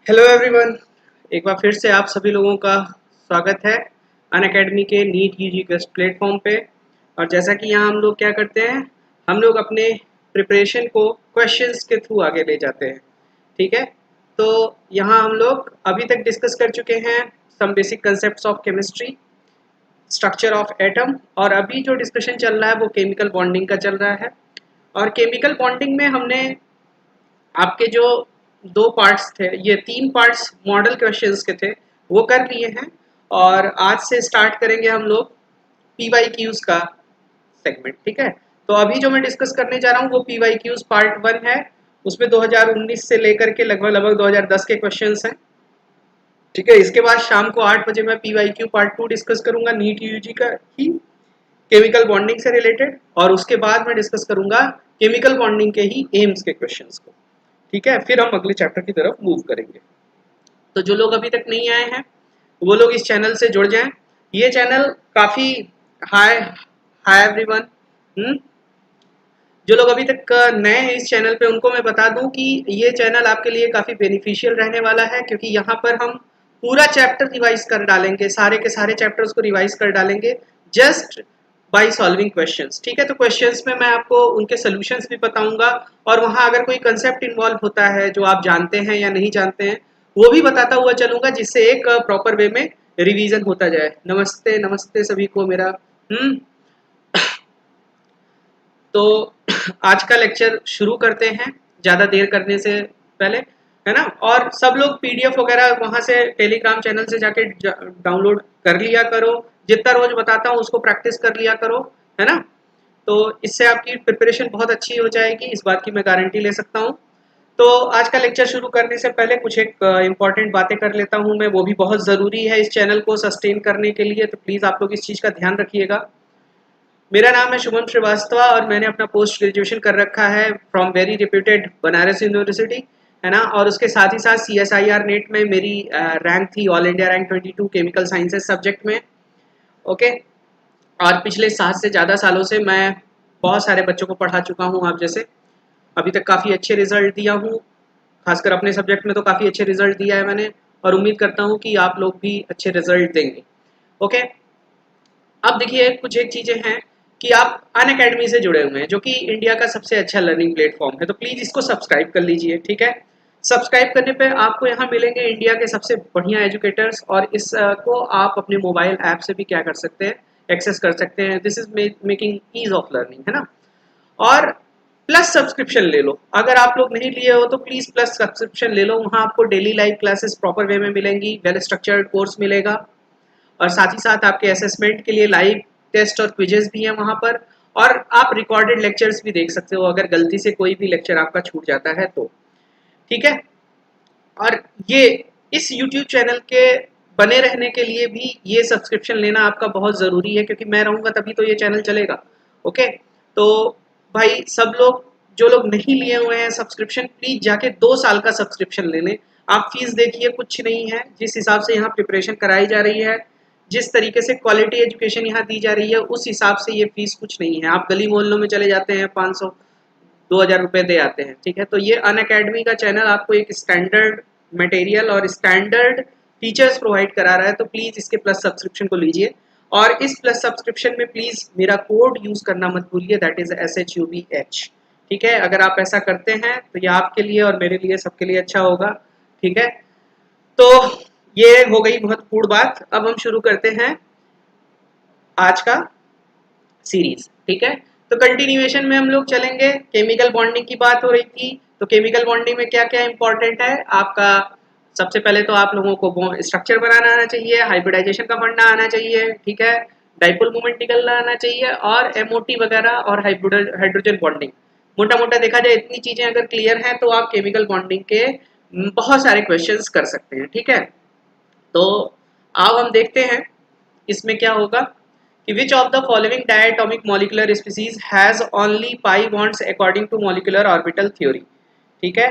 Hello everyone, एक बार फिर से आप सभी लोगों का स्वागत है अनअकैडमी के नीट यूजी क्वेस्ट प्लेटफॉर्म पे। और जैसा कि यहाँ हम लोग क्या करते हैं, हम लोग अपने प्रिपरेशन को क्वेश्चंस के थ्रू आगे ले जाते हैं। ठीक है, तो यहाँ हम लोग अभी तक डिस्कस कर चुके हैं some basic concepts of chemistry, structure of atom, और अभी जो डिस्कशन चल रहा है वो केमिकल बॉन्डिंग का चल रहा है। और केमिकल बॉन्डिंग में हमने आपके जो दो पार्ट्स थे, ये तीन पार्ट्स मॉडल क्वेश्चंस के थे, वो कर लिए हैं। और आज से स्टार्ट करेंगे हम लोग PYQs का सेगमेंट। ठीक है, तो अभी जो मैं डिस्कस करने जा रहा हूँ वो PYQs पार्ट 1 है। उसमें 2019 से लेकर के लगभग लगभग 2010 के क्वेश्चंस हैं। ठीक है, इसके बाद शाम को 8 बजे मैं PYQ पार्ट 2 डिस्कस करूंगा नीट यूजी का ही, केमिकल बॉन्डिंग से रिलेटेड। और उसके बाद मैं डिस्कस करूंगा केमिकल बॉन्डिंग के ही एम्स के क्वेश्चंस को। ठीक है, फिर हम अगले चैप्टर की तरफ मूव करेंगे। तो जो लोग अभी तक नहीं आए हैं वो लोग इस चैनल से जुड़ जाएं। ये चैनल काफ़ी हाय हाय एवरीवन। जो लोग अभी तक नए हैं इस चैनल पे, उनको मैं बता दूं कि ये चैनल आपके लिए काफ़ी बेनिफिशियल रहने वाला है, क्योंकि यहाँ पर हम पूरा चैप्टर रिवाइज कर डालेंगे, सारे के सारे चैप्टर्स को रिवाइज कर डालेंगे जस्ट बाई सॉल्विंग क्वेश्चंस। ठीक है, तो क्वेश्चंस में मैं आपको उनके सोल्यूशंस भी बताऊंगा, और वहाँ अगर कोई कंसेप्ट इन्वॉल्व होता है जो आप जानते हैं या नहीं जानते हैं वो भी बताता हुआ चलूंगा, जिससे एक प्रॉपर वे में रिवीजन होता जाए। नमस्ते नमस्ते सभी को मेरा। तो आज का लेक्चर शुरू करते हैं ज़्यादा देर करने से पहले, है ना। और सब लोग PDF वगैरह वहाँ से टेलीग्राम चैनल से जाके डाउनलोड कर लिया करो। जितना रोज बताता हूँ उसको प्रैक्टिस कर लिया करो, है ना। तो इससे आपकी प्रिपरेशन बहुत अच्छी हो जाएगी, इस बात की मैं गारंटी ले सकता हूँ। तो आज का लेक्चर शुरू करने से पहले कुछ एक इम्पॉर्टेंट बातें कर लेता हूँ मैं, वो भी बहुत ज़रूरी है इस चैनल को सस्टेन करने के लिए, तो प्लीज़ आप लोग इस चीज़ का ध्यान रखिएगा। मेरा नाम है शुभम श्रीवास्तव और मैंने अपना पोस्ट ग्रेजुएशन कर रखा है from very reputed Banaras university, है ना। और उसके साथ ही साथ CSIR नेट में मेरी रैंक थी all India rank 22 chemical sciences subject में। ओके, और पिछले 7 से ज़्यादा सालों से मैं बहुत सारे बच्चों को पढ़ा चुका हूँ आप जैसे। अभी तक काफ़ी अच्छे रिजल्ट दिया हूँ, खासकर अपने सब्जेक्ट में तो काफ़ी अच्छे रिजल्ट दिया है मैंने, और उम्मीद करता हूँ कि आप लोग भी अच्छे रिजल्ट देंगे। ओके, अब देखिए कुछ एक चीज़ें हैं कि आप अनअकैडमी से जुड़े हुए हैं, जो कि इंडिया का सबसे अच्छा लर्निंग प्लेटफॉर्म है, तो प्लीज़ इसको सब्सक्राइब कर लीजिए। ठीक है, सब्सक्राइब करने पे आपको यहाँ मिलेंगे इंडिया के सबसे बढ़िया एजुकेटर्स, और इसको आप अपने मोबाइल ऐप से भी क्या कर सकते हैं, एक्सेस कर सकते हैं। This is making ease of learning, है ना। और प्लस सब्सक्रिप्शन ले लो, अगर आप लोग नहीं लिए हो तो प्लीज़ प्लस सब्सक्रिप्शन ले लो। वहाँ आपको daily live classes proper way में मिलेंगी, वेल स्ट्रक्चर्ड कोर्स मिलेगा, और साथ ही साथ आपके असेसमेंट के लिए लाइव टेस्ट और क्विजेस भी हैं वहाँ पर। और आप रिकॉर्डेड लेक्चर्स भी देख सकते हो अगर गलती से कोई भी लेक्चर आपका छूट जाता है तो। ठीक है, और ये इस YouTube चैनल के बने रहने के लिए भी ये सब्सक्रिप्शन लेना आपका बहुत ज़रूरी है, क्योंकि मैं रहूँगा तभी तो ये चैनल चलेगा। ओके, तो भाई सब लोग जो लोग नहीं लिए हुए हैं सब्सक्रिप्शन, प्लीज़ जाके 2 साल का सब्सक्रिप्शन ले लें। आप फीस देखिए, कुछ नहीं है, जिस हिसाब से यहाँ प्रिपरेशन कराई जा रही है, जिस तरीके से क्वालिटी एजुकेशन यहाँ दी जा रही है, उस हिसाब से ये फीस कुछ नहीं है। आप गली मोहल्लों में चले जाते हैं 500 2000 रुपये दे आते हैं। ठीक है, तो ये अनअकैडमी का चैनल आपको एक स्टैंडर्ड मटेरियल और स्टैंडर्ड फीचर्स प्रोवाइड करा रहा है, तो प्लीज़ इसके प्लस सब्सक्रिप्शन को लीजिए। और इस प्लस सब्सक्रिप्शन में प्लीज़ मेरा कोड यूज़ करना मत भूलिए, दैट इज़ SHUBH। ठीक है, अगर आप ऐसा करते हैं तो ये आपके लिए और मेरे लिए सबके लिए अच्छा होगा। ठीक है, तो ये हो गई महत्वपूर्ण बात। अब हम शुरू करते हैं आज का सीरीज। ठीक है, तो कंटिन्यूएशन में हम लोग चलेंगे। केमिकल बॉन्डिंग की बात हो रही थी, तो केमिकल बॉन्डिंग में क्या क्या इंपॉर्टेंट है आपका। सबसे पहले तो आप लोगों को स्ट्रक्चर बनाना आना चाहिए, हाइब्रिडाइजेशन का पढ़ना आना चाहिए, ठीक है, डाइपोल मूवमेंट निकलना आना चाहिए, और MOT वगैरह और हाइड्रोजन बॉन्डिंग। मोटा मोटा देखा जाए इतनी चीजें अगर क्लियर हैं तो आप केमिकल बॉन्डिंग के बहुत सारे क्वेश्चंस कर सकते हैं। ठीक है, तो अब हम देखते हैं इसमें क्या होगा कि which of the following diatomic molecular species has only pi bonds according to molecular orbital theory. ठीक है,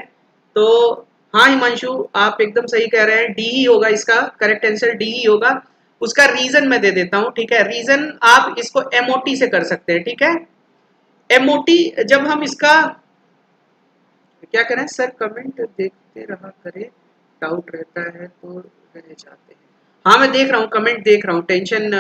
तो हाँ हिमांशु, आप एकदम सही कह रहे हैं, डी ही होगा इसका करेक्ट आंसर, डी ही होगा। उसका रीजन मैं दे देता हूँ। ठीक है, रीजन आप इसको MOT से कर सकते हैं। ठीक है, MOT जब हम इसका क्या करें, सर कमेंट देखते रहा करें, डाउट रहता है तो रह जाते हैं। हाँ मैं देख रहा हूँ, कमेंट देख रहा हूँ, टेंशन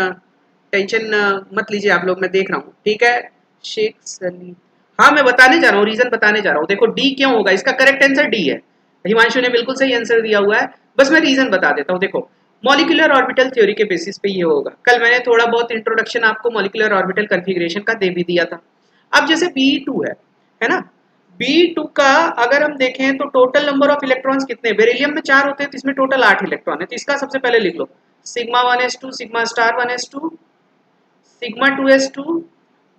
मत लीजिए आप लोग, मैं देख रहा हूँ, ठीक है। शेख सलीम, हाँ मैं बताने जा रहा हूँ, रीजन बताने जा रहा हूँ। देखो डी क्यों होगा, इसका करेक्ट आंसर डी है। हिमांशु ने बिल्कुल सही आंसर दिया हुआ है, बस मैं रीजन बता देता हूँ। देखो मॉलिक्यूलर ऑर्बिटल थ्योरी के बेसिस पे ये होगा। कल मैंने थोड़ा बहुत इंट्रोडक्शन आपको मॉलिक्यूलर ऑर्बिटल कन्फिग्रेशन का दे भी दिया था। अब जैसे Be2 है ना, B2 का अगर हम देखें तो टोटल नंबर ऑफ इलेक्ट्रॉन्स कितने, बेरिलियम में 4 होते हैं तो इसमें टोटल 8 इलेक्ट्रॉन है। तो इसका सबसे पहले लिख लो sigma 1s2, sigma star 1s2, sigma 2s2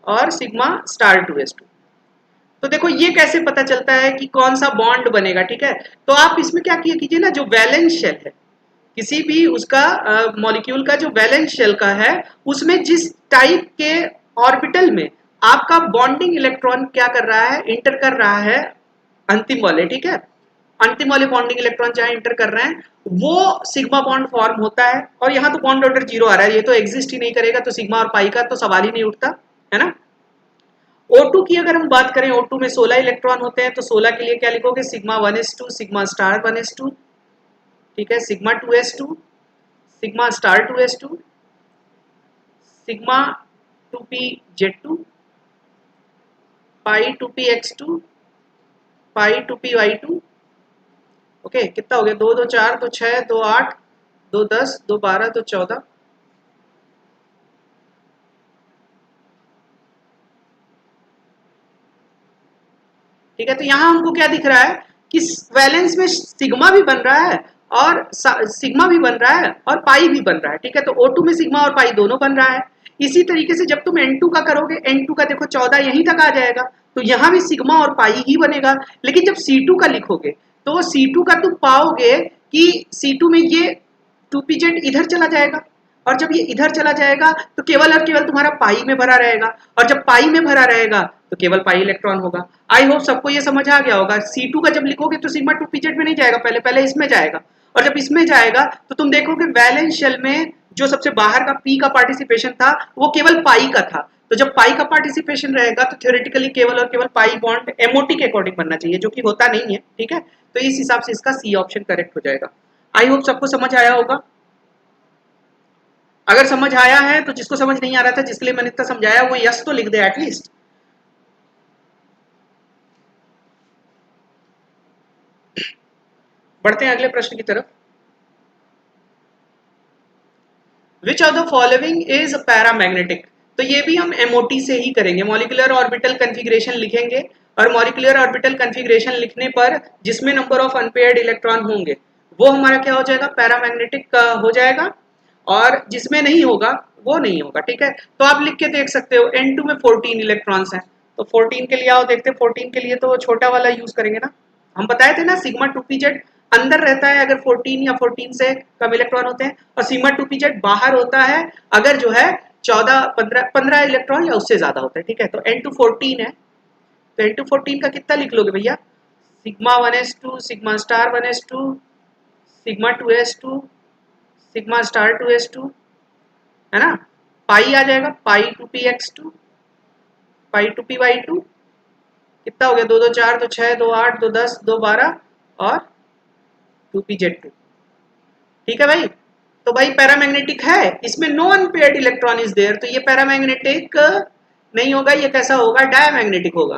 और सिग्मा स्टार 2s2। तो देखो ये कैसे पता चलता है कि कौन सा बॉन्ड बनेगा, ठीक है। तो आप इसमें क्या किया कीजिए ना, जो वैलेंस शेल है किसी भी उसका मॉलिक्यूल का, जो वैलेंस शेल का है, उसमें जिस टाइप के ऑर्बिटल में आपका बॉन्डिंग इलेक्ट्रॉन क्या कर रहा है, इंटर कर रहा है अंतिम वाले, ठीक है, अंतिम वाले बॉन्डिंग इलेक्ट्रॉन जहां इंटर कर रहे हैं वो सिग्मा बॉन्ड फॉर्म होता है। और यहाँ तो बॉन्ड ऑर्डर 0 आ रहा है, ये तो एग्जिस्ट ही नहीं करेगा, तो सिग्मा और पाई का तो सवाल ही नहीं उठता, है ना। O2 की अगर हम बात करें, O2 में 16 इलेक्ट्रॉन होते हैं, तो 16 के लिए क्या लिखोगे, sigma 1s2, sigma star 1s2, ठीक है, sigma 2s2, sigma star 2s2, sigma 2p z2, पाई 2px2, पाई 2py2। ओके कितना हो गया, 2 2 4 2 6 2 8 2 10 2 12 2 14। ठीक है, तो यहाँ हमको क्या दिख रहा है कि वैलेंस में सिग्मा भी बन रहा है और सिग्मा भी बन रहा है और पाई भी बन रहा है, ठीक है। तो O2 में सिग्मा और पाई दोनों बन रहा है। इसी तरीके से जब तुम N2 का करोगे, N2 का देखो 14 यहीं तक आ जाएगा, तो यहाँ भी सिग्मा और पाई ही बनेगा। लेकिन जब C2 का लिखोगे तो C2 का तुम पाओगे कि C2 में ये 2pz इधर चला जाएगा, और जब ये इधर चला जाएगा तो केवल और केवल तुम्हारा पाई में भरा रहेगा, और जब पाई में भरा रहेगा तो केवल पाई इलेक्ट्रॉन होगा। आई होप सबको ये समझ आ गया होगा। C2 का जब लिखोगे तो सिग्मा 2pz में नहीं जाएगा, पहले पहले इसमें जाएगा, और जब इसमें जाएगा तो तुम देखोगे वैलेंस शेल में जो सबसे बाहर का P का पार्टिसिपेशन था वो केवल पाई का था। तो जब पाई का पार्टिसिपेशन रहेगा तो थ्योरेटिकली केवल और केवल पाई बॉन्ड MOT के अकॉर्डिंग बनना चाहिए, जो कि होता नहीं है, ठीक है। तो इस हिसाब से इसका सी ऑप्शन करेक्ट हो जाएगा। आई होप सबको समझ आया होगा। अगर समझ आया है तो जिसको समझ नहीं आ रहा था, जिसके लिए मैंने इतना समझाया, वो यस तो लिख दे एटलीस्ट। बढ़ते हैं अगले प्रश्न की तरफ। विच of the following is paramagnetic. तो ये भी हम MOT से ही करेंगे, मॉलिक्यूलर ऑर्बिटल कन्फिग्रेशन लिखेंगे, और मॉलिक्यूलर ऑर्बिटल कन्फिग्रेशन लिखने पर जिसमें नंबर ऑफ अनपेयर्ड इलेक्ट्रॉन होंगे वो हमारा क्या हो जाएगा, पैरामैग्नेटिक हो जाएगा, और जिसमें नहीं होगा वो नहीं होगा, ठीक है। तो आप लिख के देख सकते हो N2 में 14 इलेक्ट्रॉन्स हैं, तो 14 के लिए आओ देखते हैं। 14 के लिए तो छोटा वाला यूज करेंगे ना, हम बताए थे ना सिग्मा 2pz अंदर रहता है अगर 14 या 14 से कम इलेक्ट्रॉन होते हैं, और सिग्मा 2pz बाहर होता है अगर जो है 14 15 इलेक्ट्रॉन या उससे ज्यादा होता है, ठीक है। तो N2 14 है, तो N2 14 का कितना लिख लोगे भैया, sigma 1s2, sigma star 1s2, sigma 2s2, sigma star 2s2, है ना। पाई आ जाएगा, पाई 2px2, पाई 2py2, कितना हो गया, 2 2 4 2 6 2 8 2 10 2 12 और 2pz2, ठीक है भाई। तो भाई पैरामैग्नेटिक है, इसमें no unpaired electron is there, तो ये पैरामैग्नेटिक नहीं होगा, ये कैसा होगा, डायमैग्नेटिक होगा,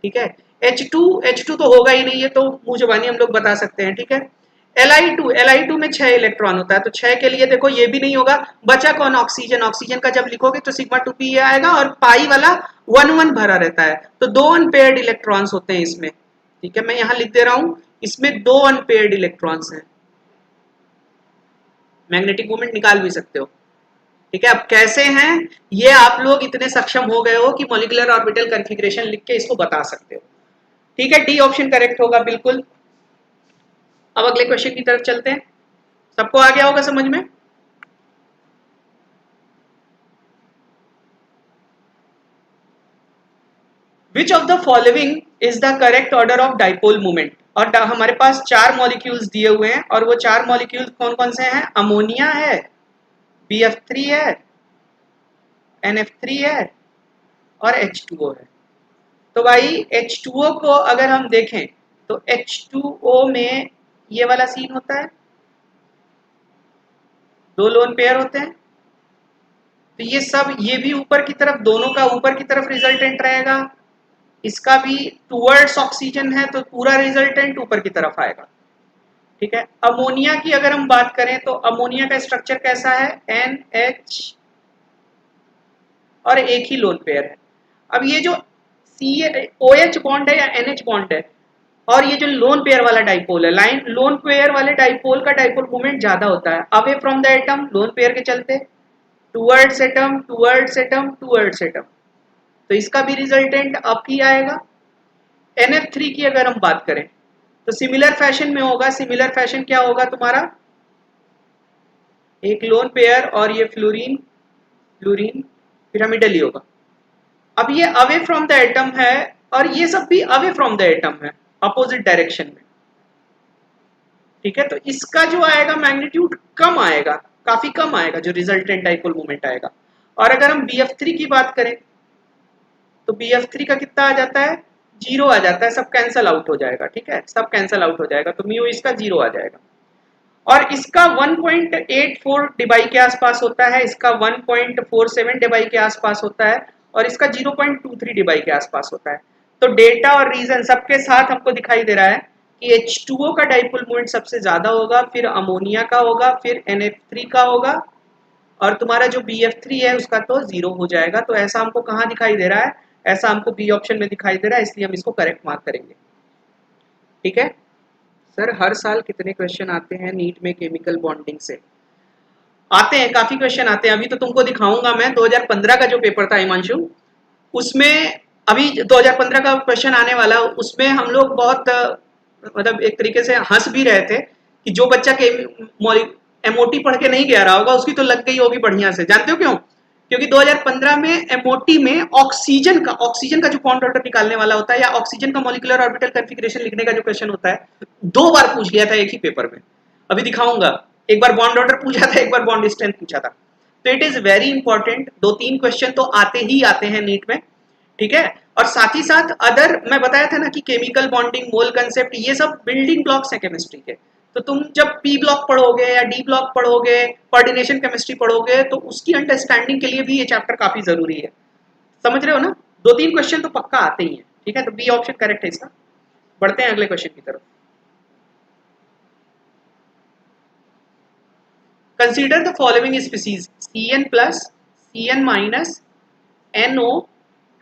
ठीक है। H2 तो होगा ही नहीं, ये तो मुंह जुबानी हम लोग बता सकते हैं, ठीक है। Li2 में 6 इलेक्ट्रॉन होता है, तो 6 के लिए देखो ये भी नहीं होगा। बचा कौन, ऑक्सीजन। ऑक्सीजन का जब लिखोगे तो सिग्मा 2p आएगा, और पाई वाला 1 1 भरा रहता है, तो 2 अनपेयर्ड इलेक्ट्रॉन्स होते हैं इसमें, ठीक है। मैं यहां लिख दे रहा हूं, इसमें 2 अनपेयर्ड इलेक्ट्रॉन्स हैं। मैग्नेटिक मोमेंट निकाल भी सकते हो, ठीक है। अब कैसे हैं ये आप लोग इतने सक्षम हो गए हो कि मॉलिक्यूलर ऑर्बिटल कॉन्फ़िगरेशन लिख के इसको बता सकते हो, ठीक है। डी ऑप्शन करेक्ट होगा बिल्कुल। अब अगले क्वेश्चन की तरफ चलते हैं, सबको आ गया होगा समझ में। विच of the following is the correct order of dipole moment. और हमारे पास 4 मॉलिक्यूल्स दिए हुए हैं, और वो 4 मॉलिक्यूल्स कौन कौन से हैं, अमोनिया है, BF3 है, NF3 है और H2O है। तो भाई H2O को अगर हम देखें तो H2O में ये वाला सीन होता है, दो लोन पेयर होते हैं। तो ये सब, ये भी ऊपर की तरफ, दोनों का ऊपर की तरफ रिजल्टेंट रहेगा, इसका भी टूवर्ड्स ऑक्सीजन है तो पूरा रिजल्टेंट ऊपर की तरफ आएगा। ठीक है। अमोनिया की अगर हम बात करें तो अमोनिया का स्ट्रक्चर कैसा है, NH और एक ही लोन पेयर है। अब ये जो OH बॉन्ड है या NH बॉन्ड है और ये जो लोन पेयर वाला डाइपोल है, लाइन लोन पेयर वाले डाइपोल का डाइपोल मोमेंट ज्यादा होता है away from the atom lone pair के चलते, towards atom towards atom towards atom, तो इसका भी रिजल्टेंट अप ही आएगा। NF3 की अगर हम बात करें तो सिमिलर फैशन में होगा। सिमिलर फैशन क्या होगा तुम्हारा, एक लोन पेयर और ये फ्लोरीन फ्लोरीन पिरामिडल ही होगा। अब ये अवे फ्रॉम द एटम है और ये सब भी अवे फ्रॉम द एटम है, अपोजिट डायरेक्शन में। ठीक है, तो इसका जो आएगा मैग्नीट्यूड कम आएगा, काफी कम आएगा जो रिजल्टेंट डाइपोल मोमेंट आएगा। और अगर हम BF3 की बात करें तो BF3 का कितना आ जाता है, 0 आ जाता है, सब कैंसल आउट हो जाएगा। ठीक है, सब कैंसल आउट हो जाएगा, तो म्यू इसका 0 आ जाएगा। और इसका 1.84 डिबाई के आसपास होता है, इसका 1.47 डिबाई के आसपास होता है और इसका 0.23 डिबाई के आसपास होता है। तो डेटा और रीजन सबके साथ हमको दिखाई दे रहा है कि H2O का डाइपोल मोमेंट सबसे ज्यादा होगा, फिर अमोनिया का होगा, फिर NF3 का होगा और तुम्हारा जो BF3 है उसका तो 0 हो जाएगा। तो ऐसा हमको कहाँ दिखाई दे रहा है, ऐसा हमको बी ऑप्शन में दिखाई दे रहा है, इसलिए हम इसको करेक्ट मार्क करेंगे। ठीक है सर, हर साल कितने क्वेश्चन आते हैं नीट में केमिकल बॉन्डिंग से? आते हैं, काफी क्वेश्चन आते हैं। अभी तो तुमको दिखाऊंगा मैं 2015 का जो पेपर था हिमांशु, उसमें अभी 2015 का क्वेश्चन आने वाला, उसमें हम लोग बहुत मतलब एक तरीके से हंस भी रहे थे कि जो बच्चा के एमओटी पढ़ के नहीं गया रहा होगा उसकी तो लग गई होगी बढ़िया से। जानते हो क्यों? क्योंकि 2015 में एमओटी में ऑक्सीजन का जो बॉन्ड ऑर्डर निकालने वाला होता है या ऑक्सीजन का मॉलिक्यूलर ऑर्बिटल कॉन्फ़िगरेशन लिखने का जो क्वेश्चन होता है, 2 बार पूछ गया था एक ही पेपर में। अभी दिखाऊंगा, एक बार बॉन्ड ऑर्डर पूछा था, एक बार बॉन्ड स्ट्रेंथ पूछा था। तो it is very important, 2-3 question तो आते ही आते हैं नीट में। ठीक है, और साथ ही साथ अदर, मैं बताया था ना कि केमिकल बॉन्डिंग, मोल कंसेप्ट, ये सब बिल्डिंग ब्लॉक्स हैं केमिस्ट्री के। तो तुम जब पी ब्लॉक पढ़ोगे या डी ब्लॉक पढ़ोगे, कोऑर्डिनेशन केमिस्ट्री पढ़ोगे, तो उसकी अंडरस्टैंडिंग के लिए भी ये चैप्टर काफी जरूरी है। समझ रहे हो ना? 2-3 क्वेश्चन तो पक्का आते ही हैं। ठीक है, तो बी ऑप्शन करेक्ट है इसका। बढ़ते हैं अगले क्वेश्चन की तरफ। Consider the following species CN plus, CN minus, NO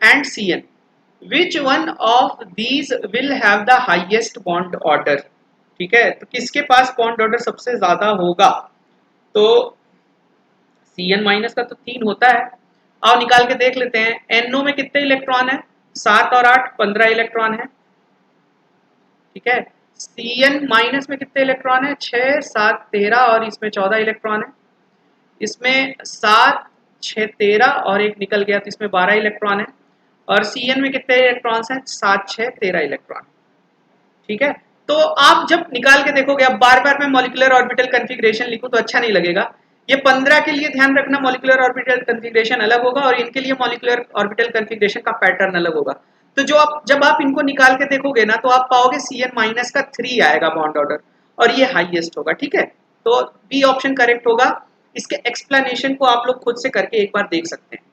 and CN. Which one of these will have the highest bond order? ठीक है, तो किसके पास बॉन्ड ऑर्डर सबसे ज्यादा होगा? तो CN माइनस का तो 3 होता है। आओ निकाल के देख लेते हैं। NO में कितने इलेक्ट्रॉन है? 7 और 8 15 इलेक्ट्रॉन है। ठीक है, CN माइनस में कितने इलेक्ट्रॉन है? 6 7 13 और इसमें 14 इलेक्ट्रॉन है। इसमें 7 6 13 और एक निकल गया तो इसमें 12 इलेक्ट्रॉन है। और CN में कितने इलेक्ट्रॉन्स हैं? 7 6 13 इलेक्ट्रॉन। ठीक है, तो आप जब निकाल के देखोगे, अब बार बार मैं मॉलिक्यूलर ऑर्बिटल कॉन्फ़िगरेशन लिखूं तो अच्छा नहीं लगेगा। ये 15 के लिए ध्यान रखना, मॉलिक्यूलर ऑर्बिटल कॉन्फ़िगरेशन अलग होगा और इनके लिए मॉलिक्यूलर ऑर्बिटल कॉन्फ़िगरेशन का पैटर्न अलग होगा। तो जब आप इनको निकाल के देखोगे ना, तो आप पाओगे CN माइनस का 3 आएगा बॉन्ड ऑर्डर और ये हाईएस्ट होगा। ठीक है, तो बी ऑप्शन करेक्ट होगा। इसके एक्सप्लेनेशन को आप लोग खुद से करके एक बार देख सकते हैं।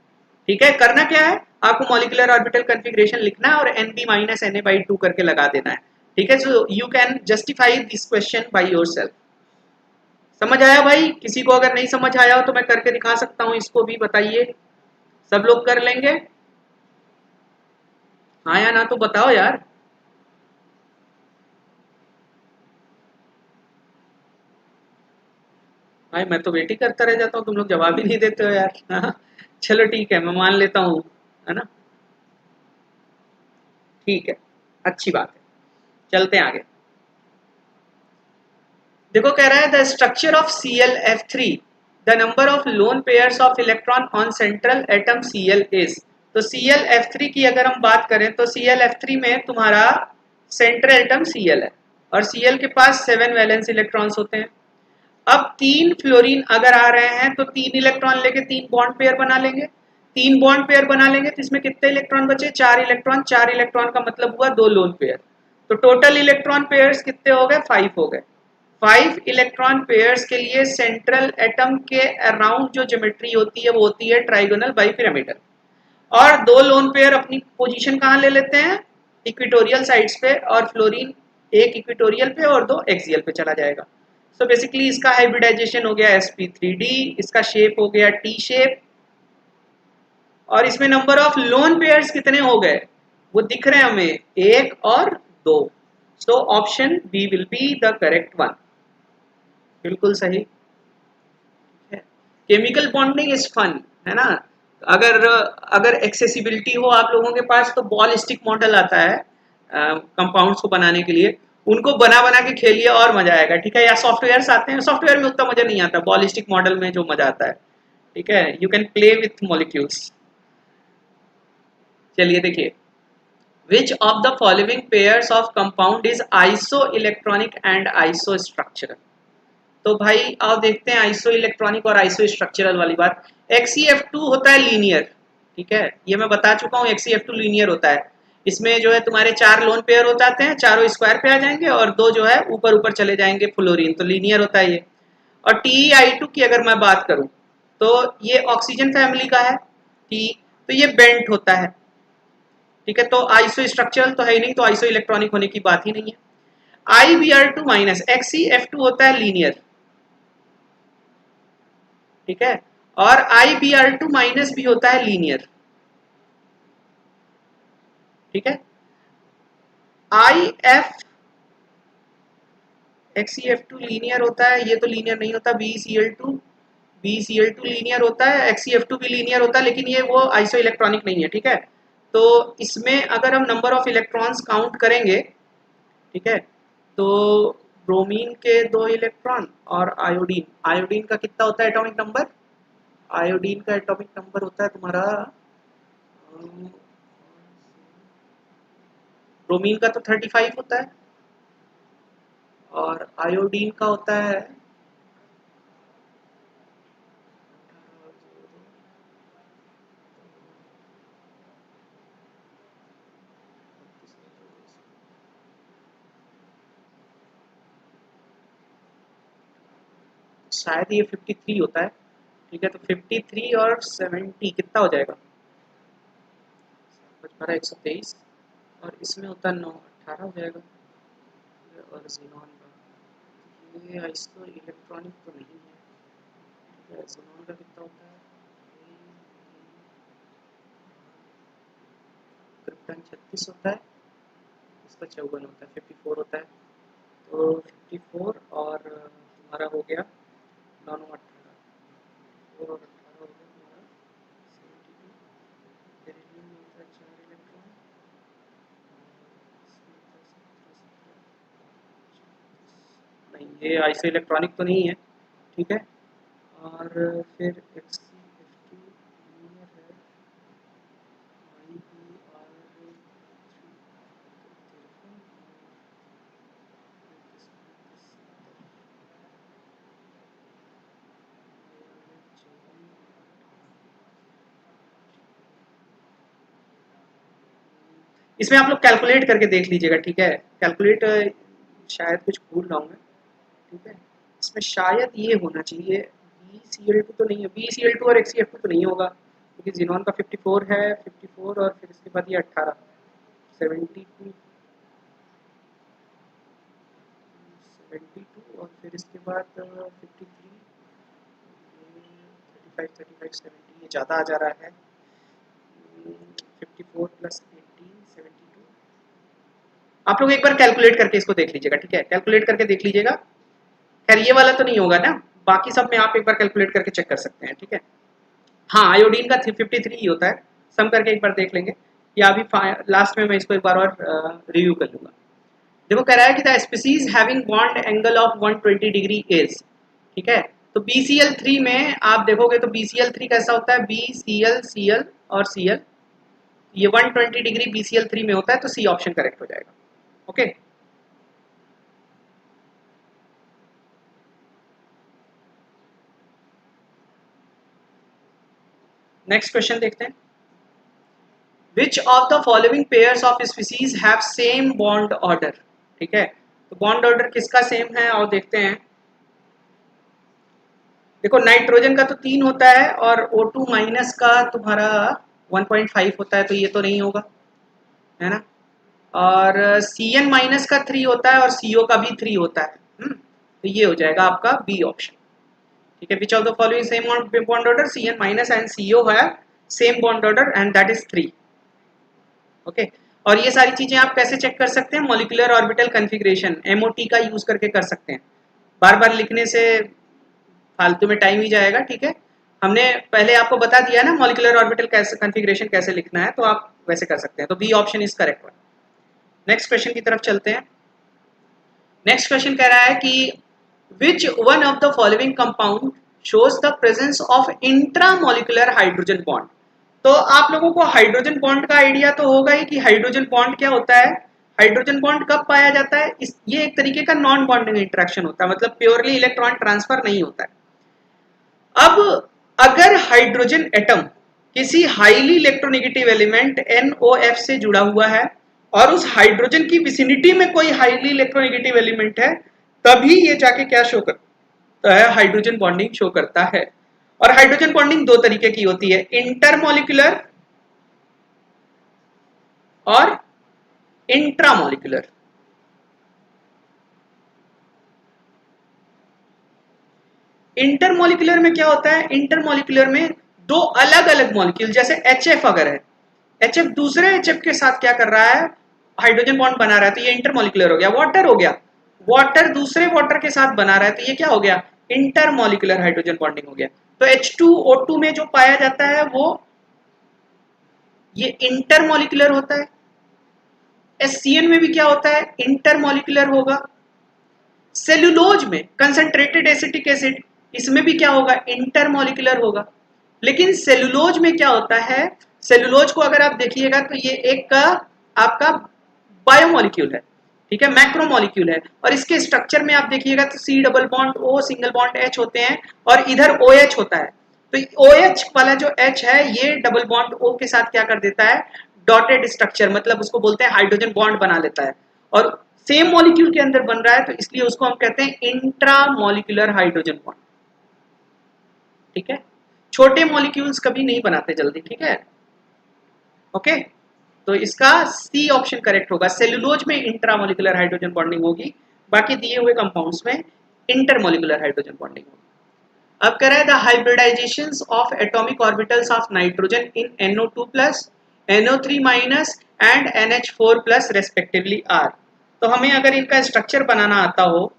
ठीक है, करना क्या है, आपको मॉलिक्यूलर ऑर्बिटल कॉन्फ़िगरेशन लिखना है और NB माइनस Na/2 करके लगा देना है। ठीक है, so you can justify this question by yourself. समझ आया भाई? किसी को अगर नहीं समझ आया हो तो मैं करके दिखा सकता हूं, इसको भी बताइए। सब लोग कर लेंगे? हाँ या ना तो बताओ यार। भाई मैं तो वेट ही करता रह जाता हूँ, तुम लोग जवाब ही नहीं देते हो यार। हाँ, चलो ठीक है, मैं मान लेता हूँ, है ना? ठीक है, अच्छी बात है। चलते हैं आगे। देखो कह रहा है the structure of ClF3, the number of lone pairs of electron on central atom Cl is. तो ClF3 की अगर हम बात करें तो ClF3 में तुम्हारा सेंट्रल एटम Cl है और Cl के पास 7 वैलेंस इलेक्ट्रॉन्स होते हैं। अब 3 फ्लोरीन अगर आ रहे हैं तो 3 इलेक्ट्रॉन लेके 3 बॉन्ड पेयर बना लेंगे। 3 बॉन्ड पेयर बना लेंगे तो इसमें कितने इलेक्ट्रॉन बचे? 4 इलेक्ट्रॉन। 4 इलेक्ट्रॉन का मतलब हुआ 2 लोन पेयर। तो टोटल इलेक्ट्रॉन पेयर्स कितने हो गए? 5 हो गए। 5 इलेक्ट्रॉन पेयर्स के लिए सेंट्रल एटम के अराउंड जो ज्योमेट्री होती है वो होती है ट्राइगोनल बाइपिरामिडल। और 2 लोन पेयर अपनी पोजीशन कहाँ ले लेते हैं, इक्वेटोरियल साइड्स पे, और फ्लोरीन एक इक्वेटोरियल पे और 2 एक्सियल पे चला जाएगा। सो बेसिकली इसका हाइब्रिडाइजेशन हो गया sp3d, इसका शेप हो गया टी शेप, और इसमें नंबर ऑफ लोन पेयर्स कितने हो गए वो दिख रहे हैं हमें, 1 और 2। So option B will be the correct one, बिल्कुल सही। केमिकल बॉन्डिंग इज फन, है ना। अगर अगर एक्सेसिबिलिटी हो आप लोगों के पास तो बॉलिस्टिक मॉडल आता है कंपाउंड्स को बनाने के लिए, उनको बना बना के खेलिए और मजा आएगा, ठीक है। या सॉफ्टवेयर आते हैं, सॉफ्टवेयर में उतना मजा नहीं आता, बॉलिस्टिक मॉडल में जो मजा आता है, ठीक है। You can play with molecules. चलिए देखिए, विच of the following pairs of compound is iso electronic and iso structural. तो भाई आओ देखते हैं आइसो इलेक्ट्रॉनिक और आइसो स्ट्रक्चरल वाली बात। XeF2 होता है लीनियर, ठीक है, ये मैं बता चुका हूँ, XeF2 लीनियर होता है। इसमें जो है तुम्हारे 4 लोन पेयर हो जाते हैं, चारों स्क्वायर पे आ जाएंगे और 2 जो है ऊपर ऊपर चले जाएंगे फ्लोरीन, तो लीनियर होता है ये। और TeI2 की अगर मैं बात करूं तो ये ऑक्सीजन फैमिली का है, ठीक, तो ये बेंट होता है, ठीक है। तो आइसो स्ट्रक्चरल तो है ही नहीं, तो आइसो इलेक्ट्रॉनिक होने की बात ही नहीं है। IBr2 माइनस XeF2 होता है लीनियर, ठीक है, और IBr2 माइनस भी होता है लीनियर, ठीक है। IF XeF2 लीनियर होता है, ये तो लीनियर नहीं होता। BeCl2 लीनियर होता है, XeF2 भी लीनियर होता है, लेकिन ये वो आइसो इलेक्ट्रॉनिक नहीं है, ठीक है। तो इसमें अगर हम नंबर ऑफ इलेक्ट्रॉन्स काउंट करेंगे, ठीक है, तो ब्रोमीन के 2 इलेक्ट्रॉन और आयोडीन, आयोडीन का कितना होता है एटॉमिक नंबर, आयोडीन का एटॉमिक नंबर होता है तुम्हारा, ब्रोमीन का तो 35 होता है और आयोडीन का होता है शायद ये 53 होता है, ठीक है। तो 53 और 70 कितना हो जाएगा, 123, और इसमें होता है 9, 18 हो जाएगा। और जीनॉन का ये आइसो इलेक्ट्रॉनिक तो नहीं है, ठीक है। जीनॉन का कितना होता है, क्रिप्टन 36 होता है, इसका 54 होता है, 54 होता है। तो 54 और तुम्हारा हो गया 9, 9, 18 और 18 हो गया तुम्हारा 72। बेरिलियम में होता है 4 इलेक्ट्रॉन, नहीं ये आइसो इलेक्ट्रॉनिक तो नहीं है, ठीक है। और फिर XeF2 लीनियर है, IBr3 इसमें आप लोग कैलकुलेट करके देख लीजिएगा, ठीक है। कैलकुलेट शायद कुछ भूल रहा हूँ मैं, ठीक है। इसमें शायद ये होना चाहिए, BeCl2 तो नहीं है, BeCl2 और XeF2 तो नहीं होगा, क्योंकि जीनॉन का 54 है, 54 और फिर इसके बाद ये 18, 72, 72 और फिर इसके बाद 53, 35, 35, 70, ये ज़्यादा आ जा रहा है। 54 प्लस 18, 72। आप लोग एक बार कैलकुलेट करके इसको देख लीजिएगा, ठीक है, कैलकुलेट करके देख लीजिएगा। खैर ये वाला तो नहीं होगा ना, बाकी सब में आप एक बार कैलकुलेट करके चेक कर सकते हैं, ठीक है। हाँ आयोडीन का 53 ही होता है, सम करके एक बार देख लेंगे, या अभी लास्ट में मैं इसको एक बार और रिव्यू कर लूँगा। देखो कह रहा है कि the species having bond angle of 120 degree is, ठीक है। तो BCl3 में आप देखोगे तो BCl3 कैसा होता है, BCl, Cl और Cl, ये 120 डिग्री BCl3 में होता है, तो सी ऑप्शन करेक्ट हो जाएगा, ओके। नेक्स्ट क्वेश्चन देखते हैं, विच of the following pairs of species have same bond order, ठीक है। तो बॉन्ड ऑर्डर किसका सेम है और देखते हैं। देखो नाइट्रोजन का तो 3 होता है और O2 माइनस का तुम्हारा 1.5 होता है, तो ये तो नहीं होगा, है ना। और Cn माइनस का 3 होता है और CO का भी 3 होता है। तो ये हो जाएगा आपका बी ऑप्शन। ठीक है, which of the following same bond order, Cn minus and CO है same bond order and that is 3। Okay, और ये सारी चीजें आप कैसे चेक कर सकते हैं, मॉलिक्यूलर ऑर्बिटल कॉन्फ़िगरेशन MOT का यूज करके कर सकते हैं। बार बार लिखने से फालतू में टाइम ही जाएगा। ठीक है, हमने पहले आपको बता दिया ना मॉलिक्यूलर ऑर्बिटल कैसे कॉन्फ़िगरेशन कैसे लिखना है, तो आप वैसे कर सकते हैं। तो B option is correct one. Next question की तरफ चलते हैं। नेक्स्ट क्वेश्चन कह रहा है कि which one of the following compound shows the presence of intramolecular hydrogen bond. तो आप लोगों को हाइड्रोजन बॉन्ड का आइडिया तो होगा ही कि हाइड्रोजन बॉन्ड क्या होता है। हाइड्रोजन बॉन्ड कब पाया जाता है, ये एक तरीके का नॉन बॉन्डिंग इंटरेक्शन होता है, मतलब प्योरली इलेक्ट्रॉन ट्रांसफर नहीं होता है। अब अगर हाइड्रोजन एटम किसी हाईली इलेक्ट्रोनेगेटिव एलिमेंट NOF से जुड़ा हुआ है और उस हाइड्रोजन की विसिनिटी में कोई हाईली इलेक्ट्रोनेगेटिव एलिमेंट है, तभी ये जाके क्या शो करता है, हाइड्रोजन बॉन्डिंग शो करता है। और हाइड्रोजन बॉन्डिंग दो तरीके की होती है, इंटरमोलिकुलर और इंट्रामोलिकुलर। इंटरमोलिकुलर में क्या होता है, इंटरमोलिकुलर में दो अलग अलग मॉलिक्यूल, जैसे HF अगर है, HF दूसरे HF के साथ क्या कर रहा है, हाइड्रोजन बॉन्ड बना रहा है, तो ये इंटरमोलिकुलर हो गया। वाटर हो गया, वाटर दूसरे वाटर के साथ बना रहा है, तो ये क्या हो गया, इंटरमोलिकुलर हाइड्रोजन बॉन्डिंग हो गया। तो H2O2 में जो पाया जाता है वो ये इंटरमोलिकुलर होता है। HCN में भी क्या होता है, इंटरमोलिकुलर होगा। सेल्यूलोज में कंसंट्रेटेड एसिटिक एसिड, इसमें भी क्या होगा, इंटरमोलिकुलर होगा। लेकिन सेल्यूलोज में क्या होता है, सेल्यूलोज को अगर आप देखिएगा तो ये एक का आपका बायोमोलिक्यूल है, ठीक है, मैक्रोमोलिक्यूल है। और इसके स्ट्रक्चर में आप देखिएगा तो C double bond O single bond H होते हैं और इधर OH होता है। तो OH वाला जो H है ये डबल बॉन्ड O के साथ क्या कर देता है, डॉटेड स्ट्रक्चर, मतलब उसको बोलते हैं हाइड्रोजन बॉन्ड बना लेता है और सेम मॉलिक्यूल के अंदर बन रहा है, तो इसलिए उसको हम कहते हैं इंट्रामोलिकुलर हाइड्रोजन बॉन्ड। ठीक है, छोटे मॉलिक्यूल्स कभी नहीं बनाते जल्दी। ठीक है, ओके, तो इसका सी ऑप्शन करेक्ट होगा। सेल्यूलोज में इंट्रामोलिकुलर हाइड्रोजन बॉन्डिंग होगी, बाकी दिए हुए कंपाउंड्स में इंटरमोलिकुलर हाइड्रोजन बॉन्डिंग होगी। अब कह रहा है the hybridisation of atomic orbitals of nitrogen in NO2 plus NO3 minus and NH4 plus respectively are. तो हमें अगर इनका स्ट्रक्चर बनाना आता हो,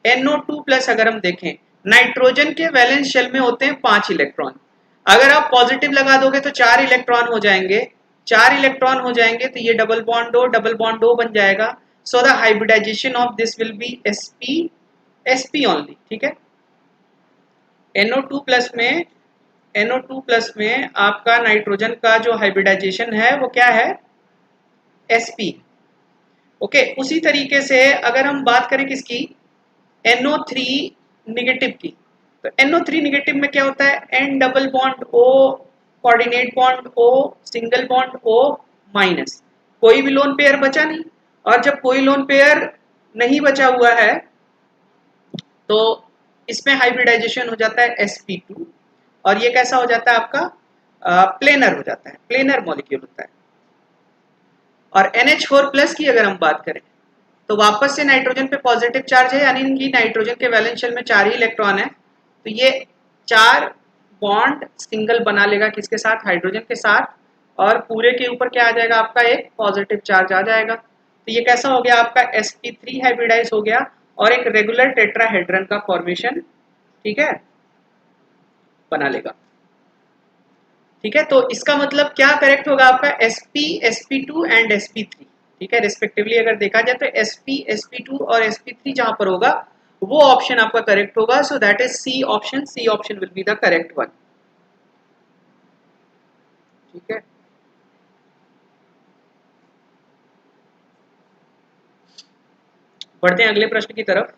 NO2 प्लस अगर हम देखें, नाइट्रोजन के वैलेंस शेल में होते हैं 5 इलेक्ट्रॉन, अगर आप पॉजिटिव लगा दोगे तो 4 इलेक्ट्रॉन हो जाएंगे, 4 इलेक्ट्रॉन हो जाएंगे तो ये डबल बॉन्ड O बन जाएगा। So the hybridisation of this will be sp only. ठीक है, NO2 प्लस में आपका नाइट्रोजन का जो हाइब्रिडाइजेशन है वो क्या है, sp। ओके, उसी तरीके से अगर हम बात करें किसकी, NO3 निगेटिव की, तो NO3 निगेटिव में क्या होता है, N double bond O coordinate bond O single bond O minus, कोई भी लोन पेयर बचा नहीं। और जब कोई लोन पेयर नहीं बचा हुआ है तो इसमें हाइब्रिडाइजेशन हो जाता है sp2 और ये कैसा हो जाता है आपका, प्लेनर हो जाता है, प्लेनर मॉलिक्यूल होता है। और NH4 प्लस की अगर हम बात करें तो वापस से नाइट्रोजन पे पॉजिटिव चार्ज है, यानी कि नाइट्रोजन के वैलेंस शेल में 4 ही इलेक्ट्रॉन है, तो ये 4 बॉन्ड सिंगल बना लेगा किसके साथ, हाइड्रोजन के साथ, और पूरे के ऊपर क्या आ जाएगा आपका, एक पॉजिटिव चार्ज आ जाएगा। तो ये कैसा हो गया आपका, sp3 हाइब्रिडाइज हो गया और एक रेगुलर टेट्राहेड्रन का फॉर्मेशन, ठीक है, बना लेगा। ठीक है, तो इसका मतलब क्या करेक्ट होगा आपका, sp sp2 एंड sp3। ठीक है, रिस्पेक्टिवली अगर देखा जाए तो sp sp2 और sp3 जहां पर होगा वो ऑप्शन आपका करेक्ट होगा। So that is C option will be the correct one. ठीक है, बढ़ते हैं अगले प्रश्न की तरफ।